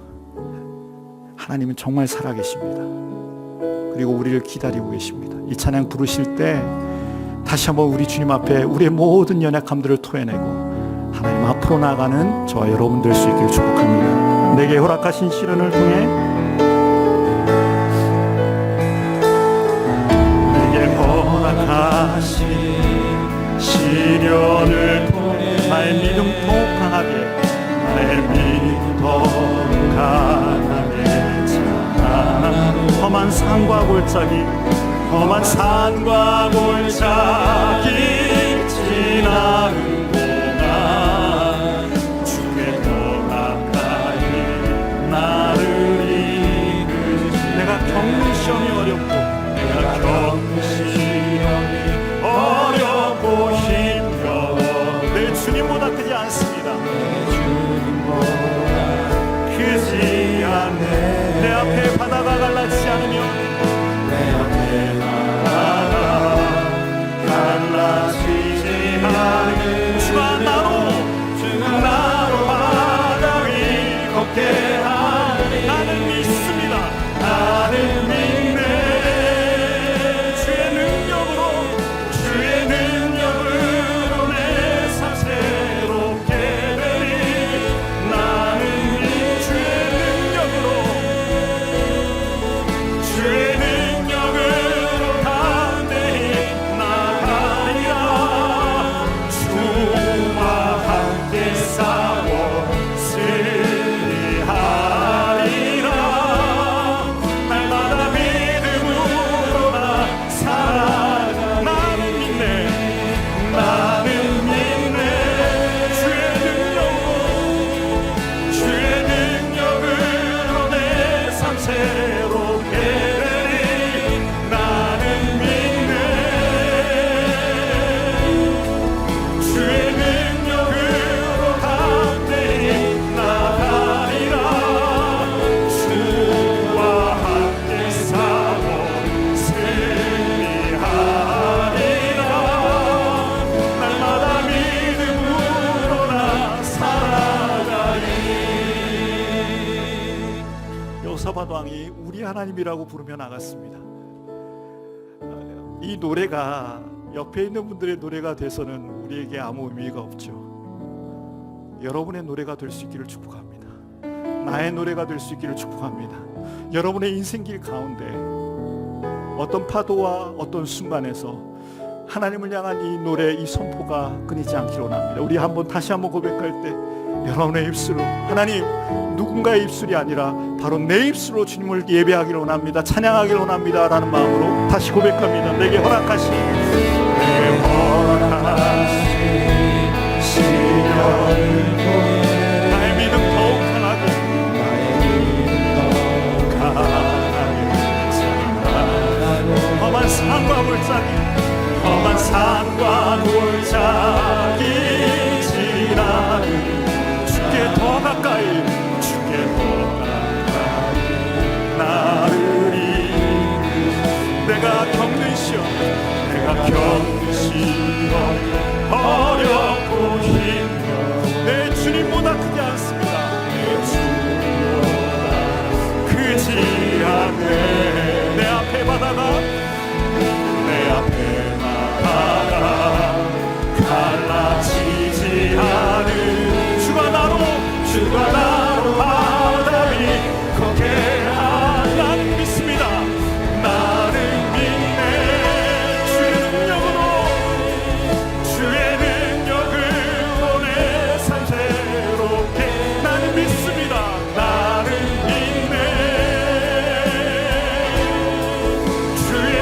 Speaker 5: 하나님은 정말 살아계십니다. 그리고 우리를 기다리고 계십니다. 이 찬양 부르실 때 다시 한번 우리 주님 앞에 우리의 모든 연약함들을 토해내고 하나님 앞으로 나가는 저와 여러분 될 수 있기를 축복합니다. 내게 허락하신 시련을 통해 내게 허락하신 시련을 통해 나의 믿음 더욱 강하게 나의 믿음 더욱 강하게 험한 산과 골짜기 험한 산과 골짜기 지나는 동안 주께 더 가까이 나를 이끄시 내가 겪는 시험이 어렵고 내가 겪는 시험이 어렵고 힘겨워 내 주님보다 크지 않습니다. 내 주님보다 크지 않네. 내 앞에 바다가 갈라지지 않으면 내 앞에 바다가 갈라지지 않으면 주가 나로 바다 위 걷게 하리. 나는 믿습니다. 나는 믿네. 주의 능력으로 내 삶 새롭게 되리. 나는 주의 능력으로 담대히 나가리라. 주와 함께 싸워 승리하리라. 날마다 믿음으로 나 살아가. 나는 믿네. 나는 믿네. 주의 능력으로 내 삶 새롭게 되리. 나는 믿네. 주의 능력으로 담대히 나가리라. 주와 함께 싸워 승리하리라. 날마다 믿음으로 나 살아가리. 여호사밧 왕이 우리 하나님이라고 부르며 나갔습니다. 이 노래가 옆에 있는 분들의 노래가 돼서는 우리에게 아무 의미가 없죠. 여러분의 노래가 될 수 있기를 축복합니다. 나의 노래가 될 수 있기를 축복합니다. 여러분의 인생길 가운데 어떤 파도와 어떤 순간에서 하나님을 향한 이 노래, 이 선포가 끊이지 않기를 원합니다. 우리 다시 한번 고백할 때 여러분의 입술로 하나님, 누군가의 입술이 아니라 바로 내 입술로 주님을 예배하기를 원합니다. 찬양하기를 원합니다 라는 마음으로 다시 고백합니다. 내게 허락하신 시련을 통해 나의 믿음 더욱 강하게 험한 산과 골짜기 지나는 주께 더 가까이 나를 이끄시. 내가 겪는 시험 어렵고 힘겨워 내 주님보다 크지 않습니다. 내 주님보다 크지 않네. 내 앞에 바다가 갈라지지 않은 주가 나로 바다 위 걷게 하리. 나는 믿습니다. 나는 믿네. 주의 능력으로 내 삶 새롭게. 나는 믿습니다. 나는 믿네. 주의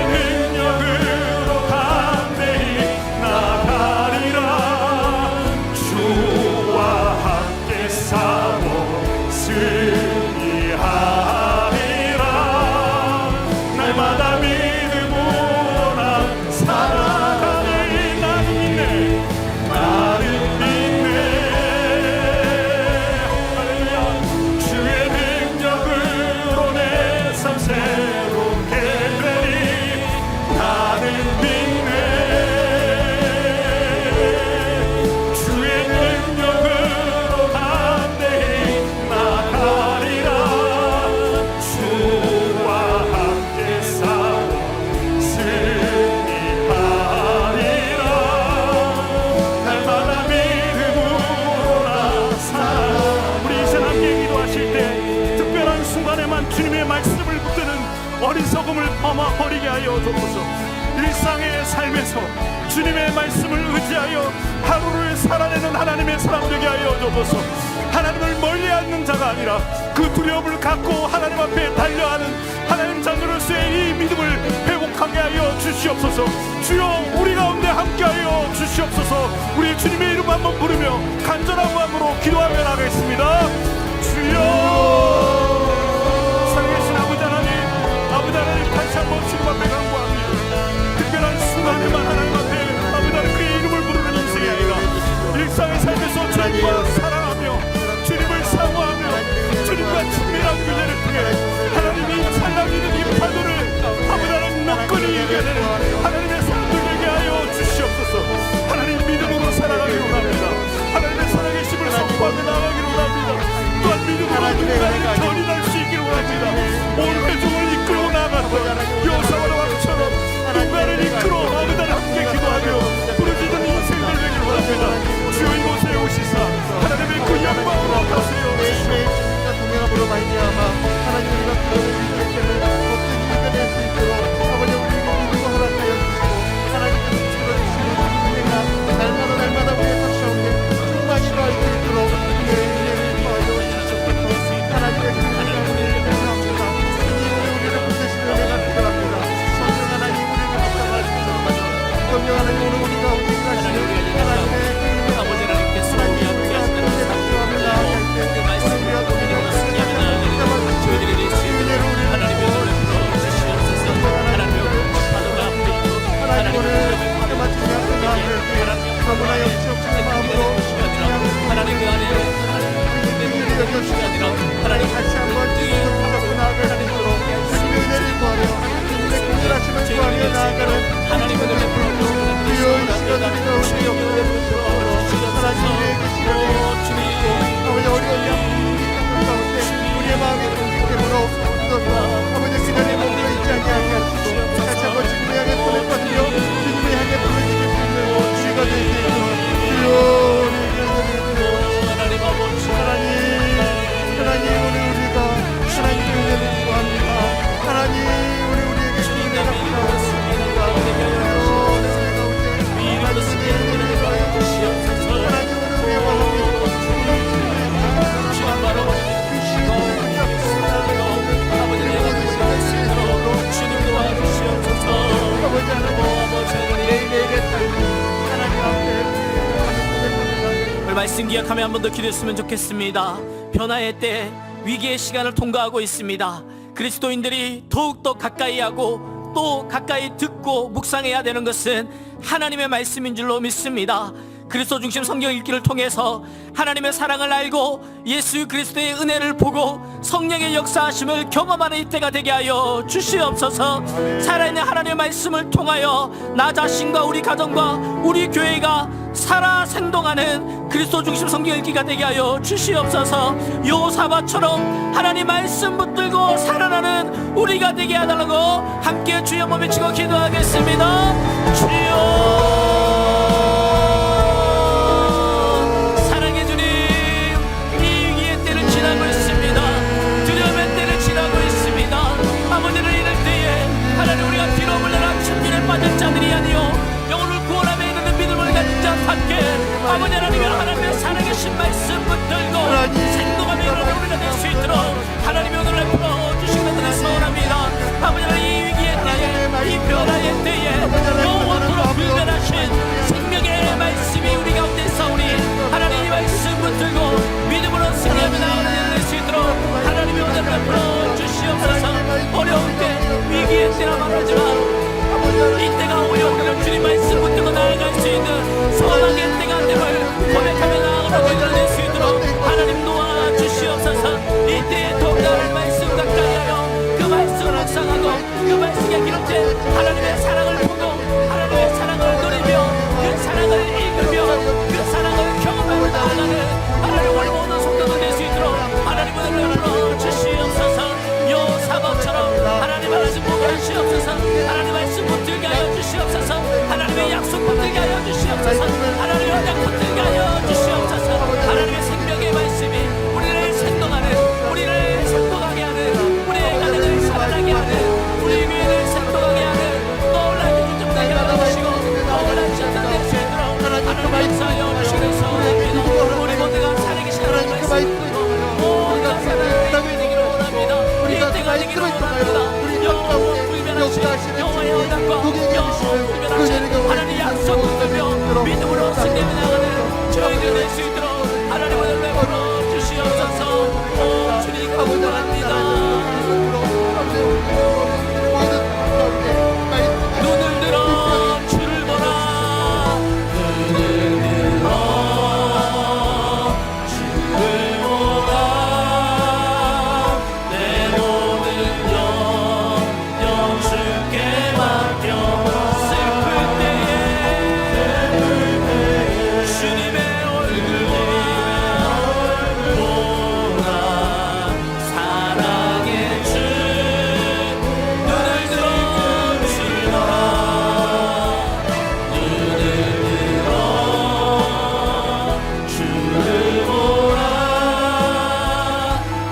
Speaker 5: 험화버리게 하여 주옵소서. 일상의 삶에서 주님의 말씀을 의지하여 하루를 살아내는 하나님의 사람 되게 하여 주옵소서. 하나님을 멀리 하는 자가 아니라 그 두려움을 갖고 하나님 앞에 달려하는 하나님 자녀로서의 이 믿음을 회복하게 하여 주시옵소서. 주여, 우리 가운데 함께하여 주시옵소서. 우리 주님의 이름 한번 부르며 간절한 마음으로 기도하며 나가겠습니다. 주여, 살아계신 아버지 하나님, 다시 한번 주님 앞에 간구합니다. 특별한 순간에만 하나님 앞에 아버지 하나님 그의 이름을 부르는 인생이 아니라 일상의 삶에서 주님과 사랑하며 주님을 사모하며 주님과 친밀한 교제를 통해 하나님이 찰나기는 이 파도를 아버지 하나님 목걸이 이겨내는 하나님의 사람들 되게 하여 주시옵소서. 하나님 믿음으로 살아가기로 합니다. 하나님의 살아계심을 선포하며 나가기로 합니다. 또한 믿음으로 누군가를 견인할 수 있기로 합니다. 온 회중을 이끌어 나갔던 여호사바의 왕처럼 누군가를 이끌어 아버지 하나님 함께 기도하며 부르짖는 인생들 되기로 합니다. 주여, 이곳에 오시사 하나님의 그 영광으로 다스려 주시옵소서.
Speaker 6: 동행함으로 말미암아 하나님 우리가 그런 일들을 어떤 이겨낼 수 있도록 아버지 우리에게 믿음을 허락하여 주시고 하나님께서 지켜주시는 은혜가 날마다 우리의 탁 가운데 충만히 더할 수 있도록 우리의 은혜를 더하여 주시옵소서. 하나님의 은혜를 감사합니다. 우리를 붙드시는 은혜가 필요합니다. 성령 하나님 우리를 붙잡아주시옵소서. 성령 하나님 오늘 우리 가운데 가시는 하나님의
Speaker 3: 아버지 하나님께서 우리 함께 하시는 그 말씀을 저희들이 내시는 하나님의 은혜를 베풀어 주시옵소서. 하나님의 파도가 앞에 있고 하나님의 은혜를
Speaker 6: 하나님의 너무나 역시없는 마음으로
Speaker 3: 하나님 그 안에
Speaker 6: 은혜를 여겨주시고
Speaker 3: 하나님
Speaker 6: 다시 한번 주님을 붙잡고 나아갈 수 있도록 주님의 은혜를 구하며 주님의 긍휼하심을 구하며 나아가는
Speaker 3: 하나님의 은혜를 베풀어
Speaker 6: 주여 이 시간 우리가 우리의 영혼을 부르시옵소서. 하나님 우리에게 시간을 주시고 아버지 어려운 양분 가운데 우리의 마음이 공격함으로 묻어서 아버지 그들의 몸으로 있지 아니하게 하시고 다시 한번 주님의 향해 손을 뻗으며 주님의 향해 부르짖을 수 있는 우리가 될 수 있도록 주여 우리에게
Speaker 3: 하나님 아버지
Speaker 6: 하나님 오늘 우리가 하나님의 은혜를 구합니다. 하나님 우리에게 그 은혜가 필요하습니다.
Speaker 3: 말씀 기억하며 한 번 더 기도했으면 좋겠습니다. 변화의 때, 위기의 시간을 통과하고 있습니다. 그리스도인들이 더욱더 가까이 하고 또 가까이 듣고 묵상해야 되는 것은 하나님의 말씀인 줄로 믿습니다. 그리스도 중심 성경 읽기를 통해서 하나님의 사랑을 알고 예수 그리스도의 은혜를 보고 성령의 역사하심을 경험하는 이때가 되게 하여 주시옵소서. 살아있는 하나님의 말씀을 통하여 나 자신과 우리 가정과 우리 교회가 살아 생동하는 그리스도 중심 성경 읽기가 되게 하여 주시옵소서. 요사바처럼 하나님 말씀 붙들고 살아나는 우리가 되게 해달라고 함께 주여 몸에 치고 기도하겠습니다. 주여 받을 자들이 아니요 영혼을 구원함에 이르는 믿음을 가진 자 밖에 아버지 하나님의 하나님의 살아계신 말씀 붙들고 생동함에 이르는 우리가 될 수 있도록 하나님의 오늘 베풀어 주시는 소원합니다. 아버지 하나님 이 위기의 때에 이 변화의 때에 영원토록 불변하신 생명의 말씀이 우리 가운데 있사오니 하나님의 말씀 붙들고 믿음으로 승리하며 나아가는 될 수 있도록 하나님의 오늘 베풀어 주시옵소서. 어려울 때 위기의 때나 말하지만 이때가 오여 우리가 주님 말씀 붙들고 나아갈 수 있는 소망의 때가 됨을 고백하며 나아가는 될 수 있도록 하나님 도와주시옵소서. 이때에 더욱 나를 말씀 가까이 하여 그 말씀을 묵상하고 그 말씀에 기록된 하나님의 사랑을 보고 하나님의 사랑을 누리며 그 사랑을 읽으며 그 사랑을 경험하며 나아가는 하나님의 모든 성도들 될 수 있도록 하나님 은혜를 베풀어 주시옵소서. 요사박처럼 하나님 말씀 보게 하시옵소서. 하나님 말씀 붙들게 하여 주시옵소서. 하나님의 약속 붙들게 하여 주시옵소서. 하나님의 언약 붙들게 하여 주시옵소서. 하나님의 생명의 말씀이 우리를 생동하는 우리를 생동하게 하는 우리의 가정을 살아나게 하는 우리 위에를
Speaker 6: 있도록
Speaker 3: 믿음으로 승리해 나가는 저희들 될 수 있도록 하나님의 은혜 베풀어 주시옵소서. 오 주님 감사합니다. 눈을 들어 주를 보라. 눈을 들어 주를 보라. 내 모든 영영 주께 맡겨. 슬플 때에 주님의 얼굴 보라. 사랑의 주 눈을 들어 주를 보라. 눈을 들어 주를 보라.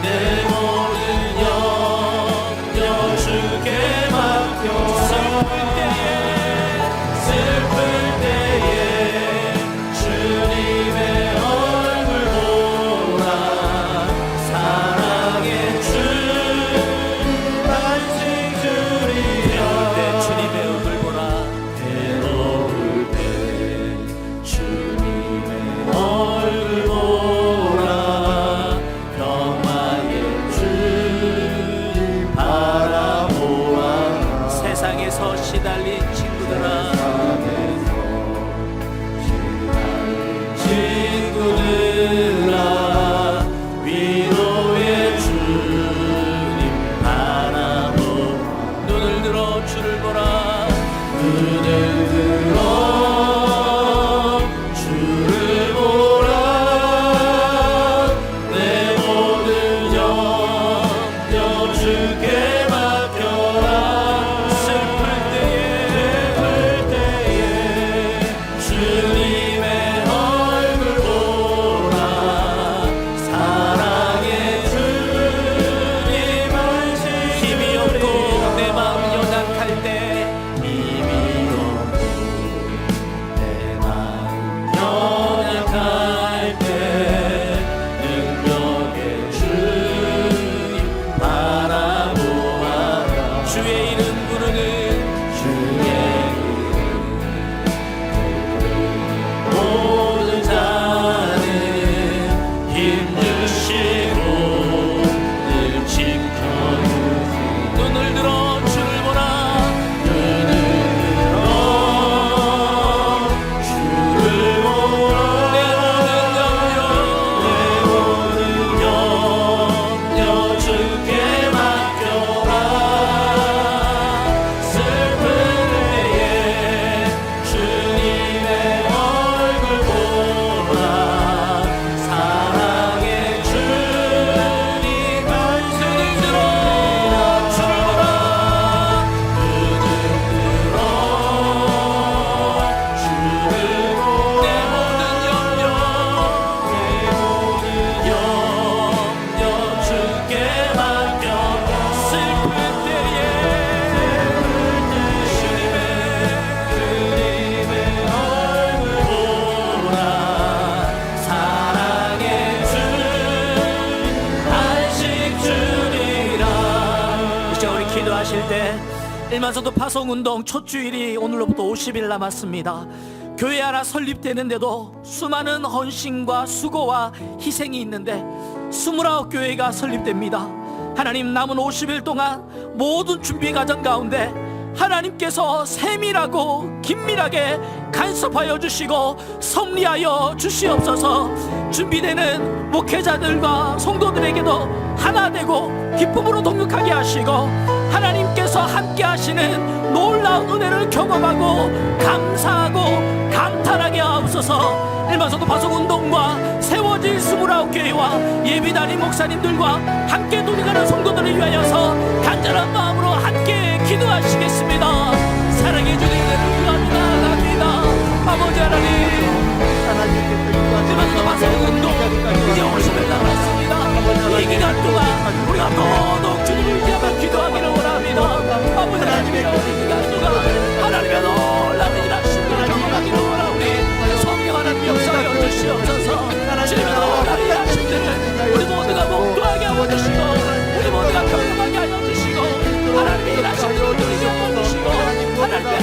Speaker 3: 내 모든 영영 주께 맡겨. 슬플 때에 주님의 얼굴 보라. 사랑의 주 안식 주리라. 내 주님의 얼굴 보라. 괴로울 때 주님의 얼굴 보라. 평화의 주님 바라보아. 세상에서 시달린 친구들아, 친구들아, 위로의 주님 바라보. 눈을 들어 주를 보라. 눈을 들어 주를 보라. 내 모든 영영 주께 맡겨라. 슬플 때에 주님의 얼굴 보라. 사랑의 주님 안식. 힘이 없고 내 마음 연약할 때, 힘이 없고 내 마음 연약할 때, 능력의 주님 바라보아라. 주의 이름 부르는 주의 모든 자는 힘 주시고 늘 지켜주시. 눈을 들어 주를 보라. 눈을 들어 주를 보라. 내 모든 영영 주께 맡겨라. 슬플 때에 주님의 얼굴 보라. 사랑의 주님 안식을 들어 주를 보라. 눈을 들어 주를 보라. 내 모든 영영 주께 맡겨. 슬플 때에 주님의 얼굴 보라. 사랑의 주 안식 주리라. 이제 우리 기도하실 때 일만서도 파송운동 첫 주일이 오늘로부터 50일 남았습니다. 교회 하나 설립되는데도 수많은 헌신과 수고와 희생이 있는데 29교회가 설립됩니다. 하나님, 남은 50일 동안 모든 준비 과정 가운데 하나님께서 세밀하고 긴밀하게 간섭하여 주시고 섭리하여 주시옵소서. 준비되는 목회자들과 성도들에게도 하나 되고 기쁨으로 동역하게 하시고, 하나님께서 함께 하시는 놀라운 은혜를 경험하고 감사하고 감탄하게 하옵소서. 일반서도 파송운동과 세워질 29교회와 예비단임 목사님들과 함께 동행하는 성도들을 위하여서 간절한 마음으로 함께 기도하시겠습니다. 사랑해 주님, 은혜를 구합니다. 나갑니다. 아버지 하나님, 일반서도 파송운동 이제 50일 남았습니다. 이 기간 동안 우리가 더더욱 주님을 위하여 기도하기를 원합니다. 아버지 하나님의 이 기간 동안 하나님의 놀라운 일하심을 경험하기를 원하오니 성령 하나님 역사하여 주시옵소서. 주님의 놀라운 일하심들을 우리 모두가 목도하게 하여 주시고, 우리 모두가 경험하게 하여 주시고, 하나님의 일하심들을 우리 겪어 주시고, 하나님의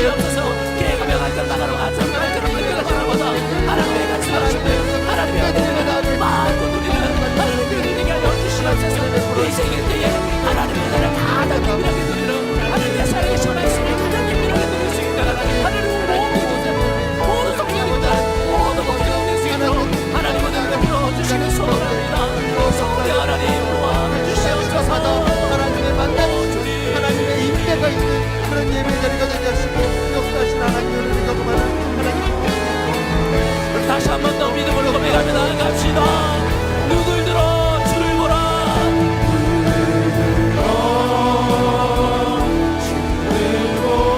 Speaker 3: 주시옵소서. 개가 명할 것 나가로 가서 명할 것 바라보다 하나님의 말씀하시는 하나님의 은혜를 마음껏 누리는 하나님의 은혜가 하여 주시옵소서. 이 생일 때에 하나님의 은혜를 가장 긴밀하게 누리는 하나님의 사랑의 말씀을 가장 긴밀하게 누릴 수 있는 하나님의 모든 성경입니다. 모든 목적을 낼수 있도록 하나님의 은혜를 풀어주시는 소원합니다. 성대 하나님 도와주시옵소서.
Speaker 6: 하나님의 만남, 하나님의 임재가 있는 그런 예배 자리가 되게 하시고 역사하신 하나님의 은혜를 경험하는 하나님.
Speaker 3: 다시 한 번 더 믿음으로 고백하며 나아갑시다. 눈을 들어 주를 보라.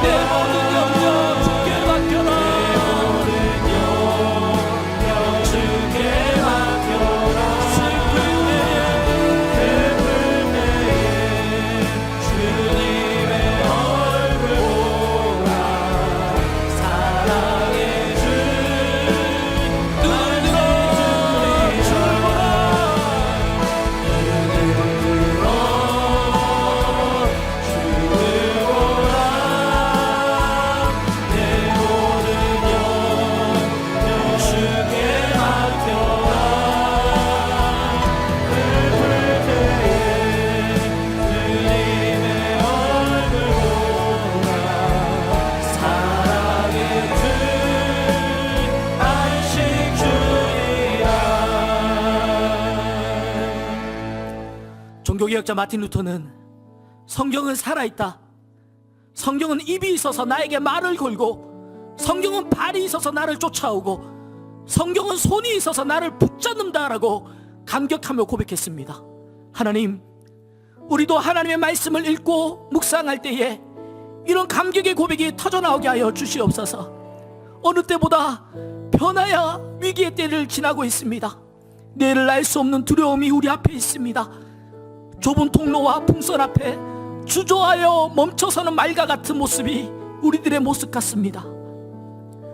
Speaker 3: 내 모든 영역 주께 맡겨라. 주께 맡겨라. 슬플 때에 주님의 얼굴 보라. 사랑의 주 눈을 들어 주를 보라. 종교개혁자 마틴 루터는 성경은 살아있다. 성경은 입이 있어서 나에게 말을 걸고, 성경은 발이 있어서 나를 쫓아오고, 성경은 손이 있어서 나를 붙잡는다라고 감격하며 고백했습니다. 하나님, 우리도 하나님의 말씀을 읽고 묵상할 때에 이런 감격의 고백이 터져나오게 하여 주시옵소서. 어느 때보다 변화야 위기의 때를 지나고 있습니다. 내일을 알 수 없는 두려움이 우리 앞에 있습니다. 좁은 통로와 풍선 앞에 주저하여 멈춰서는 말과 같은 모습이 우리들의 모습 같습니다.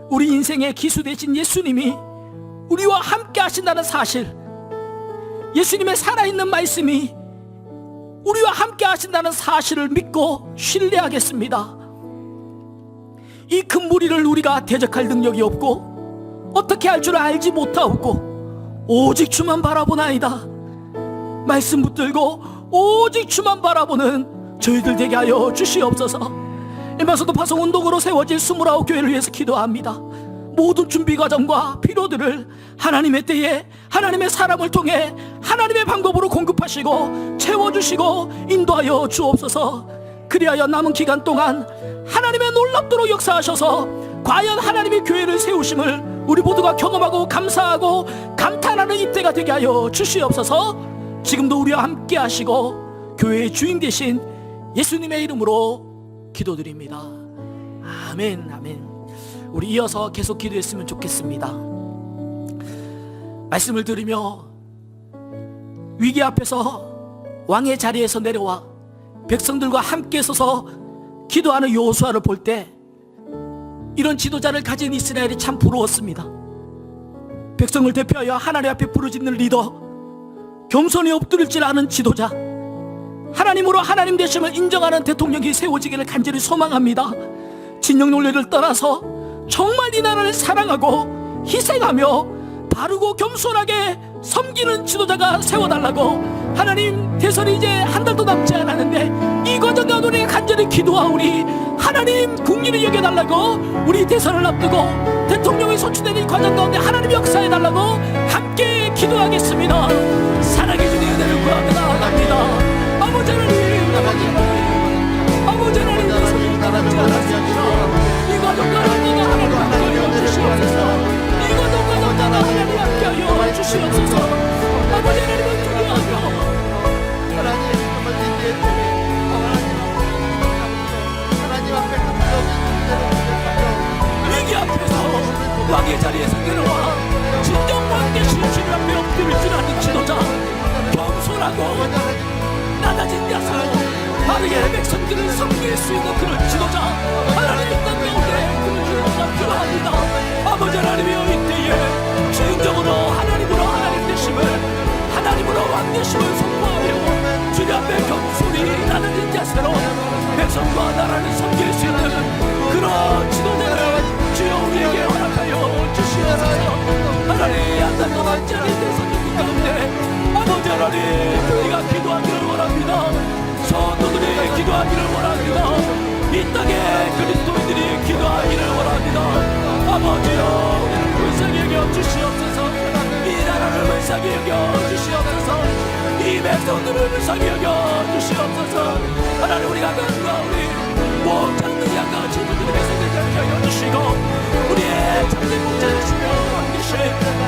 Speaker 3: 우리 인생의 기수 되신 예수님이 우리와 함께 하신다는 사실, 예수님의 살아있는 말씀이 우리와 함께 하신다는 사실을 믿고 신뢰하겠습니다. 이 큰 무리를 우리가 대적할 능력이 없고 어떻게 할 줄 알지 못하고 오직 주만 바라보나이다. 말씀 붙들고 오직 주만 바라보는 저희들 되게 하여 주시옵소서. 일마서도 파송운동으로 세워질 29교회를 위해서 기도합니다. 모든 준비 과정과 필요들을 하나님의 때에 하나님의 사람을 통해 하나님의 방법으로 공급하시고 채워주시고 인도하여 주옵소서. 그리하여 남은 기간 동안 하나님의 놀랍도록 역사하셔서 과연 하나님의 교회를 세우심을 우리 모두가 경험하고 감사하고 감탄하는 이때가 되게 하여 주시옵소서. 지금도 우리와 함께 하시고 교회의 주인 되신 예수님의 이름으로 기도드립니다. 아멘, 아멘. 우리 이어서 계속 기도했으면 좋겠습니다. 말씀을 들으며 위기 앞에서 왕의 자리에서 내려와 백성들과 함께 서서 기도하는 여호수아를 볼 때 이런 지도자를 가진 이스라엘이 참 부러웠습니다. 백성을 대표하여 하나님 앞에 부르짖는 리더, 겸손히 엎드릴 줄 아는 지도자, 하나님으로 하나님 되심을 인정하는 대통령이 세워지기를 간절히 소망합니다. 진영 논리를 떠나서 정말 이 나라를 사랑하고 희생하며 바르고 겸손하게 섬기는 지도자가 세워달라고. 하나님, 대선이 이제 한 달도 남지 않았는데 이 과정 가운데 우리가 간절히 기도하오니 하나님 국리를 여겨달라고. 우리 대선을 앞두고 대통령이 선출되는 이 과정 가운데 하나님 역사해달라고 함께 기도하겠습니다. 사랑의 주님 은혜를 구하며 나아갑니다. 아버지 하나님, 아버지 하나님, 대선이 남지 않았습니다. 이 과정 가운데 하나님 함께 주시옵소서. 이 과정 가운데 하나님 함께하여 주시옵소서. 아버지 하나님을 두려워하며
Speaker 6: 하나님 정말 이제 하나님 앞에
Speaker 3: 위기 앞에서 왕의 자리에서 내려와 진정 왕 되시는 주님 앞에 엎드릴 줄 아는 지도자, 겸손하고 낮아진 자세로 바르게 백성들을 섬길 수 있는 그런 지도자, 하나님의 땅 가운데 그런 지도자 필요합니다. 아버지 하나님이여, 이때에 주인적으로 하나님으로 하나님 되심을, 하나님으로 왕 되심을 선포하며 주님 앞에 겸손히 낮아진 자세로 백성과 나라를 섬길 수 있는 그런 하나님 교회가 기도하기를 원합니다. 성도들이 기도하기를 원합니다. 이 땅에 그리스도인들이 기도하기를 원합니다. 아버지여 우리를 불쌍히 여겨 주시옵소서. 이 나라를 불쌍히 여겨 주시옵소서. 이 백성들을 불쌍히 여겨 주시옵소서. 하나님 우리가 간과 우리 몸장는 양과 친구들의 백성들을 여겨 주시고 우리의 참된 목자이시며 왕이신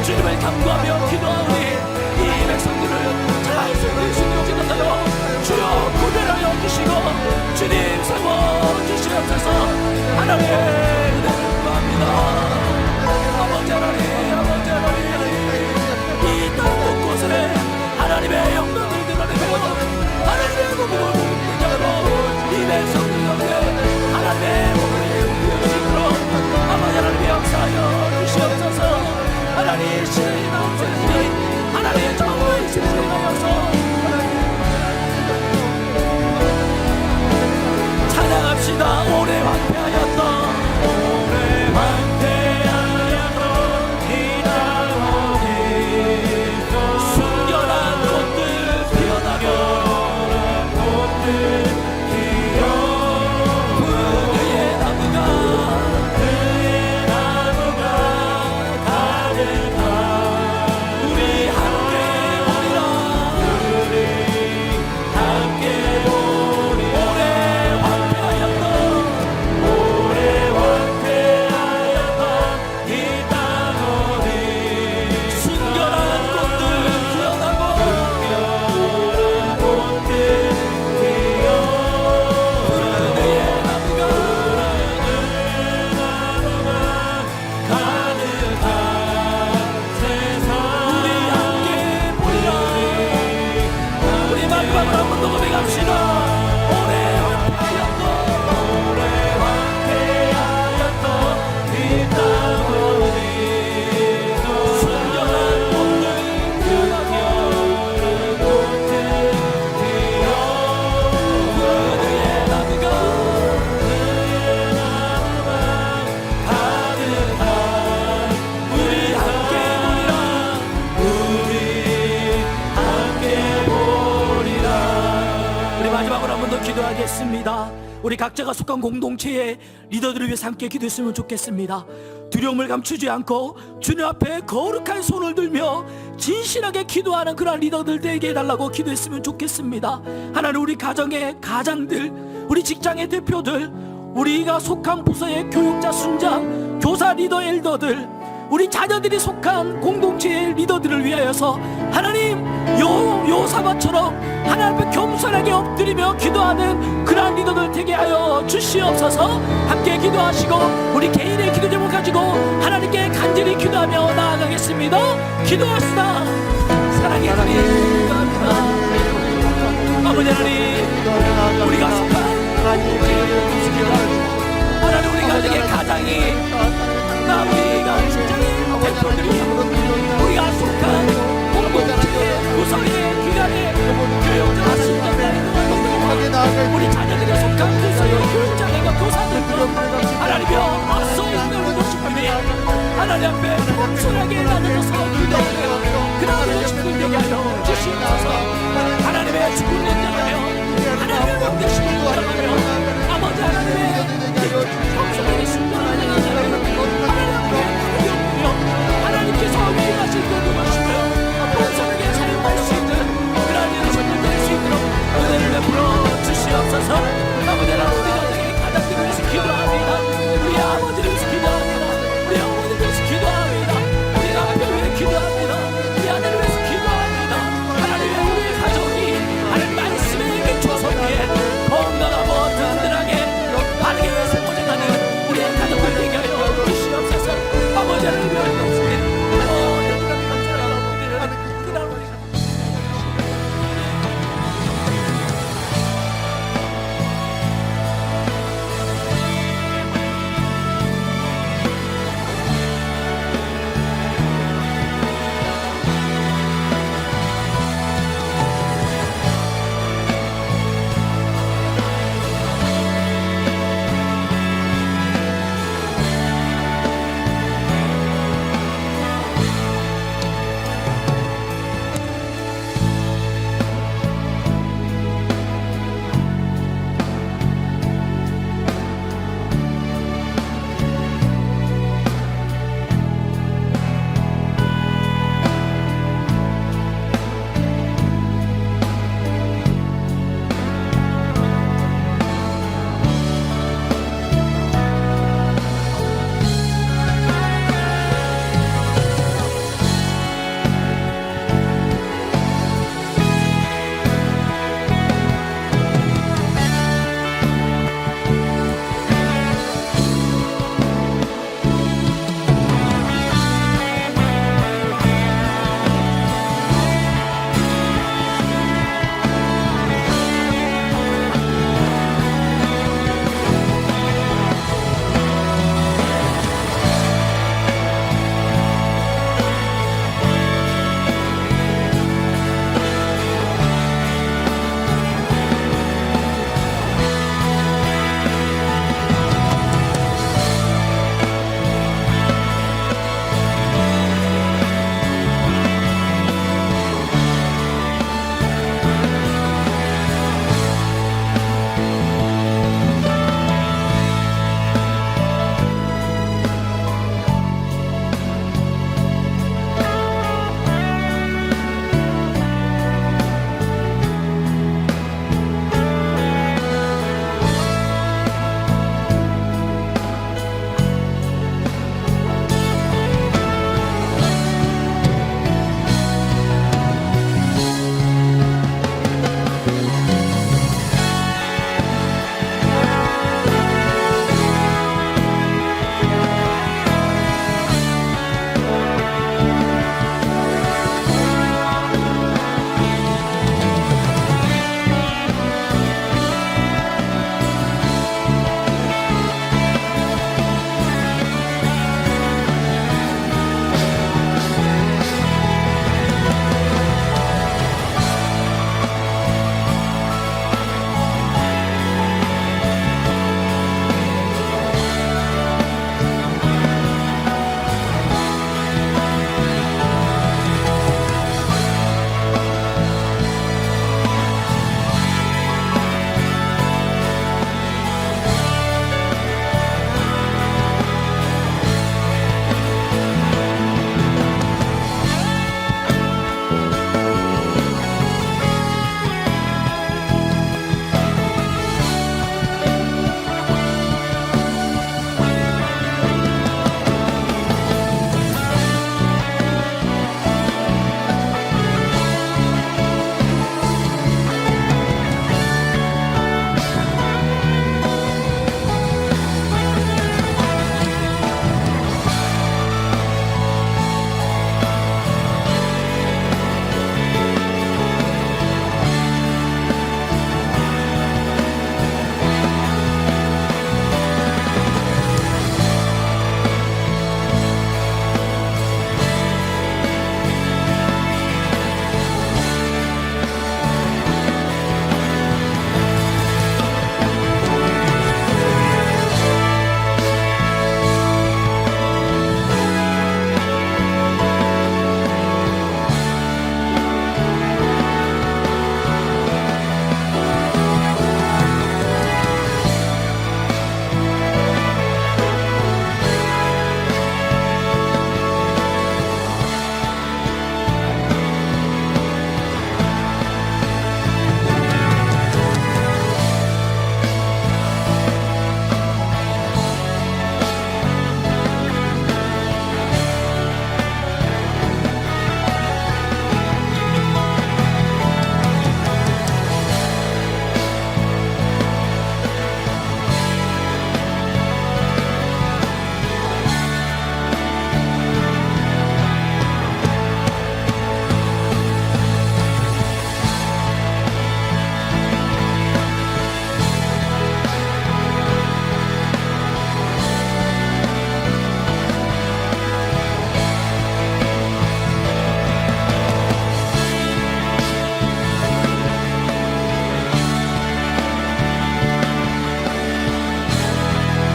Speaker 3: 주님을 간구하며 기도하오니 이 백성들을 잘 섬길 수 있는 기도하여 주여 구별하여 주시고 주님 세워 주시옵소서. 하나님의 은혜를 구합니다. 아버지 하나님 이 땅 곳곳에 하나님의 영광을 드러내며 하나님의 몸을 공개적으로 이 백성들 가운데 하나님의 몸을 공개하시도록 아버지 하나님의 역사하여 주시옵소서. 하나님 신의 남자들이 하나님의 정의의 신을 하여서 찬양합시다. 오래 황폐하였던 오래 황폐하였던 이 땅 어디 순결한 꽃들 피어나며 그의 나무가 가득하 우리 함께 오리라 오래 황폐하였던 이 땅 어디 순결한 꽃들 피어나고 그의 나무가 우리 함께 보리라. 우리 마지막으로 한 번 더 고백합시다. 오래 황폐하였던 이 땅 어디 순결한 꽃들 피어나며 그의 나무가 가득한 우리 함께 보리라. 우리 마지막으로 한 번 더 기도하겠습니다. 우리 각자가 속한 공동체의 리더들을 위해서 함께 기도했으면 좋겠습니다. 두려움을 감추지 않고 주님 앞에 거룩한 손을 들며 진실하게 기도하는 그러한 리더들 되게 해달라고 기도했으면 좋겠습니다. 하나님 우리 가정의 가장들, 우리 직장의 대표들, 우리가 속한 부서의 교육자 순장, 교사 리더 엘더들, 우리 자녀들이 속한 공동체의 리더들을 위하여서 하나님 요사바처럼 하나님 앞에 겸손하게 엎드리며 기도하는 그러한 리더들 되게 하여 주시옵소서. 함께 기도하시고 우리 개인의 기도 제목 가지고 하나님께 간절히 기도하며 나아가겠습니다. 기도합시다. 사랑의 하나님 감사합니다. 아버지 하나님 우리가 속한 하나님 우리 가정의 가장이 우리가 직장의 대표들이 우리가 속한 공동체의 구성의 기관의 교육자와 순장자의 우리 자녀들이 속한 부서의 교육자들과 교사들과 하나님이여 앞서 있는 모습들이 하나님 앞에 겸손하게 나눠서 기도하며 그러한 모습들 되게 하여 주시옵소서.